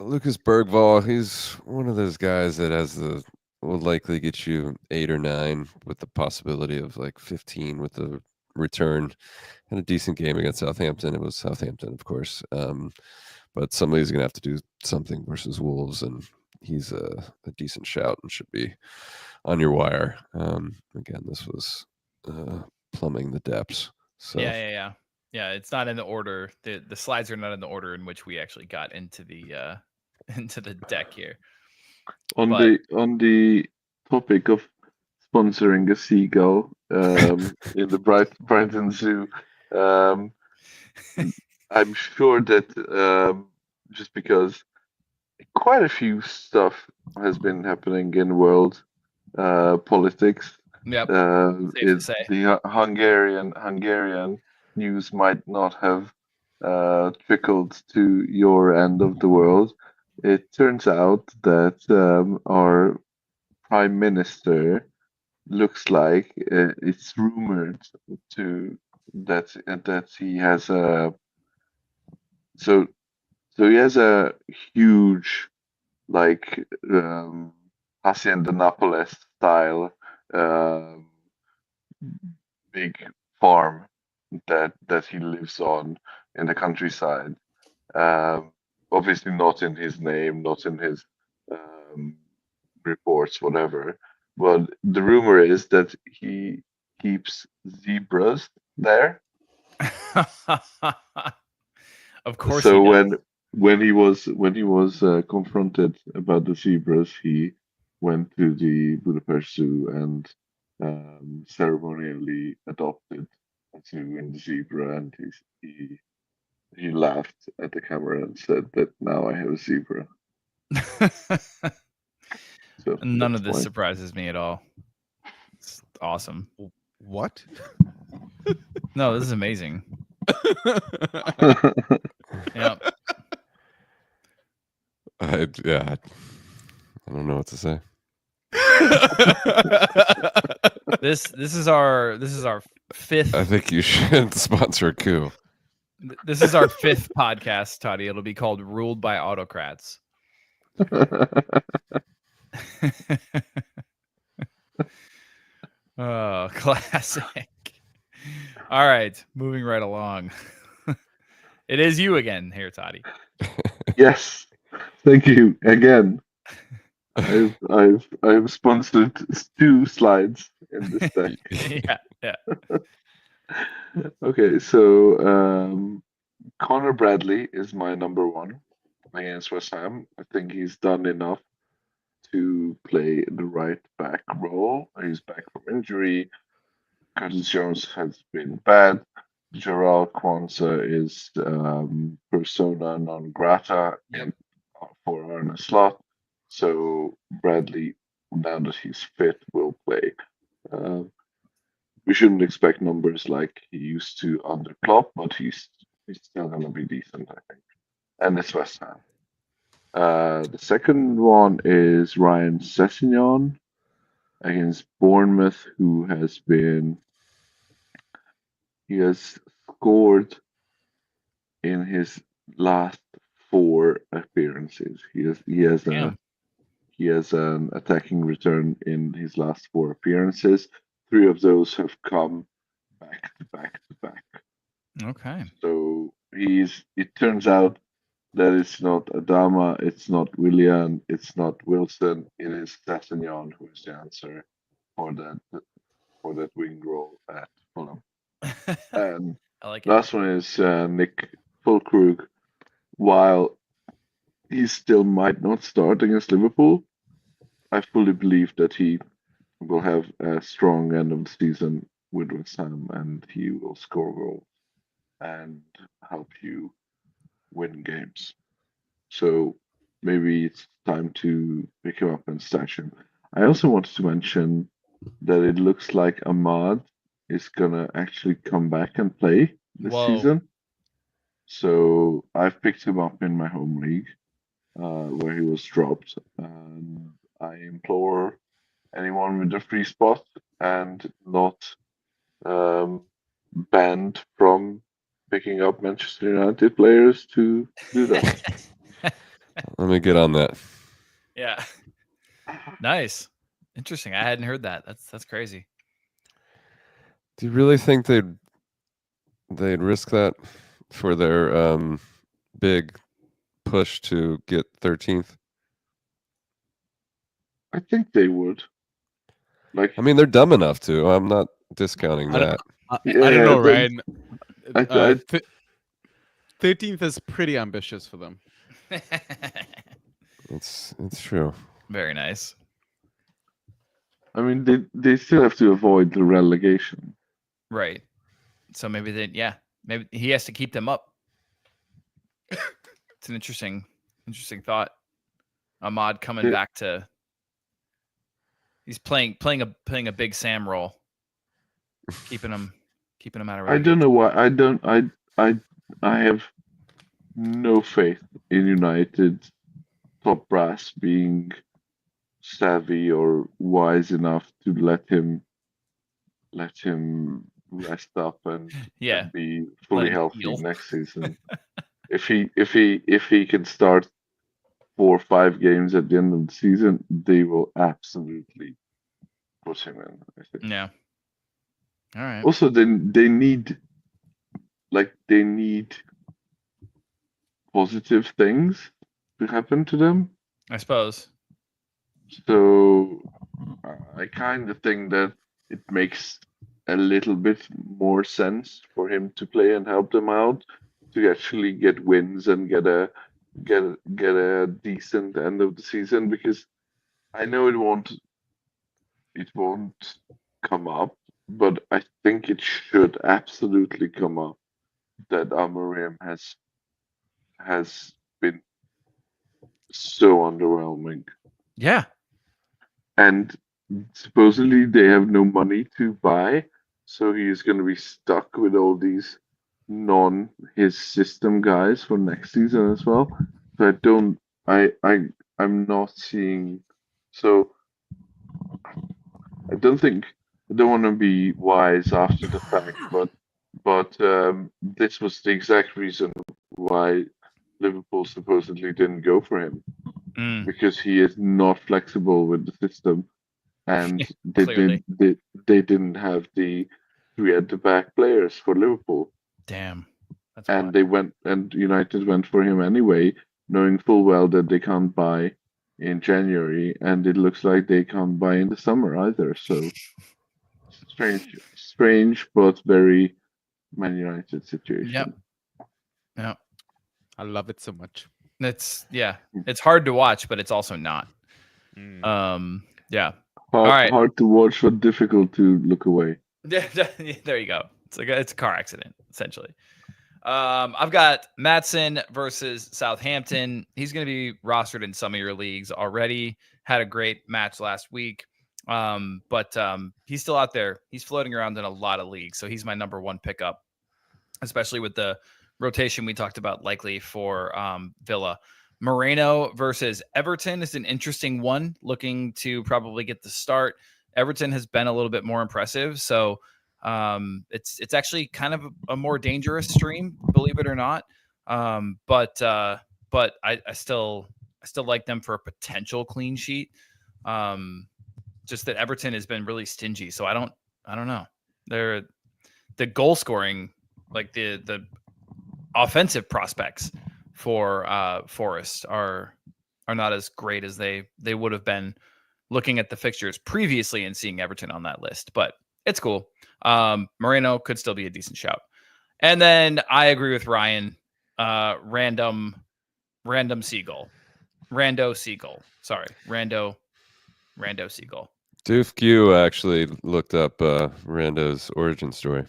Lucas Bergvall, he's one of those guys that will likely get you 8 or 9 with the possibility of like 15 with the return. Had a decent game against Southampton. It was Southampton, of course. But somebody's going to have to do something versus Wolves, and he's a decent shout and should be on your wire. Again, this was plumbing the depths. So Yeah, it's not in the order. The slides are not in the order in which we actually got into the deck here. On the topic of sponsoring a seagull in the Brighton Zoo, I'm sure that just because quite a few stuff has been happening in world politics. Yep. The Hungarian news might not have trickled to your end of the world. It turns out that our prime minister looks like it's rumored that he has a so he has a huge Hacienda Nápoles style big farm that he lives on in the countryside. Obviously not in his name, not in his reports, whatever. But the rumor is that he keeps zebras there. Of course. So when he was confronted about the zebras, he went to the Budapest Zoo and ceremonially adopted a zoo in the zebra, and he laughed at the camera and said that now I have a zebra. So none of this surprises me at all. It's awesome. What? No, this is amazing. Yeah. I don't know what to say. This is our fifth. I think you should sponsor a coup. This is our fifth podcast, Toddy. It'll be called "Ruled by Autocrats." Oh, classic. All right, moving right along. It is you again here, Toddy. Yes, thank you again. I've sponsored 2 slides in this deck. Yeah. Okay, so Connor Bradley is my number 1 against West Ham. I think he's done enough to play the right back role. He's back from injury. Curtis Jones has been bad. Gerald Kwanzaa is persona non grata for Arne Slot. So Bradley, now that he's fit, will play. We shouldn't expect numbers like he used to under Klopp, but he's still going to be decent, I think. And it's West Ham. The second one is Ryan Sessegnon against Bournemouth, who has scored in his last 4 appearances. He has an attacking return in his last 4 appearances. 3 of those have come back to back to back. Okay. So it turns out that it's not Adama, it's not Willian, it's not Wilson, it is Sessegnon who is the answer for that wing role at Fulham. And I like it. last one is Nick Fulkrug. While he still might not start against Liverpool, I fully believe that he will have a strong end of the season with West Ham, and he will score goals and help you win games. So maybe it's time to pick him up and stash him. I also wanted to mention that it looks like Ahmad is gonna actually come back and play this season. So I've picked him up in my home league, where he was dropped, and I implore anyone with a free spot and not banned from picking up Manchester United players to do that. Let me get on that. Yeah. Nice. Interesting. I hadn't heard that. That's crazy. Do you really think they'd risk that for their big push to get 13th? I think they would. I mean, they're dumb enough to. I'm not discounting that. I don't know, Ryan. 13th is pretty ambitious for them. It's true. Very nice. I mean, they still have to avoid the relegation. Right. So maybe maybe he has to keep them up. It's an interesting thought. Ahmad coming back to. He's playing a big Sam role, keeping him out of. I don't know why. I have no faith in United top brass being savvy or wise enough to let him rest up and be fully healthy next season. If he can start 4 or 5 games at the end of the season, they will absolutely put him in, I think. Yeah. All right. Also, then they need positive things to happen to them. I suppose. So I kind of think that it makes a little bit more sense for him to play and help them out to actually get wins and get a decent end of the season, because I know it won't come up, but I think it should absolutely come up that Amorim has been so underwhelming. Yeah. And supposedly they have no money to buy so he's going to be stuck with all these his system guys for next season as well. So I'm not seeing. So I don't want to be wise after the fact, but this was the exact reason why Liverpool supposedly didn't go for him, because he is not flexible with the system, and they didn't have the 3 at the back players for Liverpool. Damn. That's and wild. they went, and United went for him anyway, knowing full well that they can't buy in January, and it looks like they can't buy in the summer either. So strange, but very Man United situation. Yep. I love it so much. It's hard to watch, but it's also not. Yeah. Hard to watch, but difficult to look away. There you go. It's a car accident, essentially. I've got Maatsen versus Southampton. He's going to be rostered in some of your leagues already. Had a great match last week. But he's still out there. He's floating around in a lot of leagues. So he's my number one pickup, especially with the rotation we talked about likely for Villa. Moreno versus Everton is an interesting one, looking to probably get the start. Everton has been a little bit more impressive. So it's actually kind of a more dangerous stream, believe it or not. But I still like them for a potential clean sheet. Just that Everton has been really stingy, so I don't know. They're the goal scoring, like the offensive prospects for Forest are not as great as they would have been looking at the fixtures previously and seeing Everton on that list. But it's cool. Moreno could still be a decent shout. And then I agree with Ryan. Rando Seagull. Sorry, Rando Seagull. Doof Q actually looked up Rando's origin story.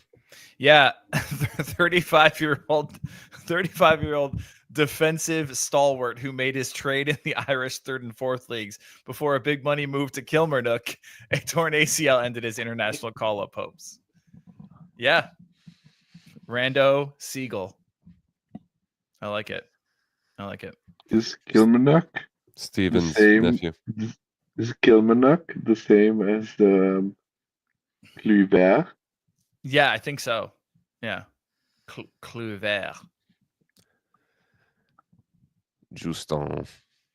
Yeah, 35-year-old defensive stalwart who made his trade in the Irish 3rd and 4th leagues before a big money move to Kilmarnock. A torn ACL ended his international call-up hopes. Yeah, Rando Seagull. I like it. Is Kilmarnock Stephen's nephew? Is Kilmarnock the same as the Cluivert? Yeah, I think so. Yeah. Cluivert. Justin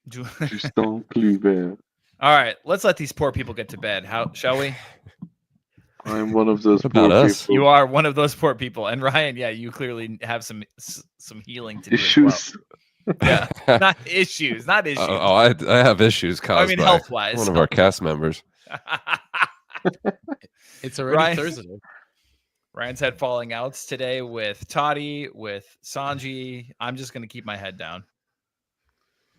Cluivert. All right, let's let these poor people get to bed. Shall we? I'm one of those poor people. You are one of those poor people. And Ryan, yeah, you clearly have some healing to do issues. As well. Yeah, not issues. I have issues caused by health-wise. One of our cast members. It's already Thursday. Ryan's had falling outs today with Totti, with Sanjy. I'm just going to keep my head down.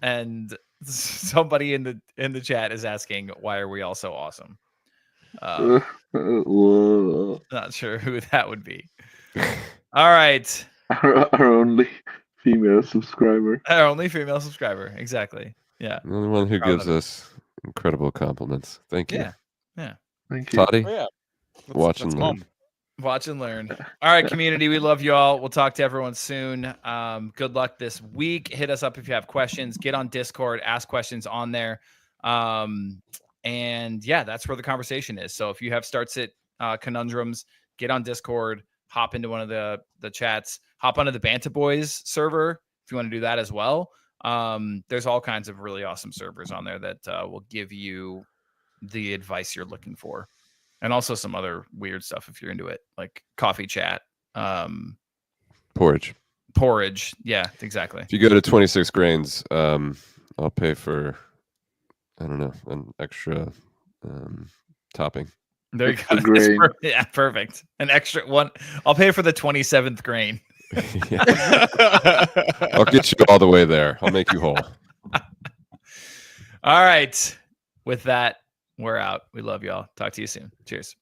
And somebody in the chat is asking, why are we all so awesome? Not sure who that would be. All right. Our only female subscriber. Exactly. Yeah. The only one who gives us incredible compliments. Thank you. Yeah. Thank you. Totti, Oh, yeah. watch and learn. Watch and learn. All right, community. We love you all. We'll talk to everyone soon. Good luck this week. Hit us up if you have questions. Get on Discord. Ask questions on there. And yeah, that's where the conversation is. So if you have starts at conundrums, get on Discord. Hop into one of the chats. Hop onto the Bantah Boys server if you want to do that as well. There's all kinds of really awesome servers on there that will give you the advice you're looking for. And also some other weird stuff if you're into it, like coffee chat. Porridge. Yeah, exactly. If you go to 26 grains, I'll pay for, I don't know, an extra topping. There you go. Yeah, perfect. An extra one. I'll pay for the 27th grain. I'll get you all the way there. I'll make you whole. All right. With that, we're out. We love y'all. Talk to you soon. Cheers.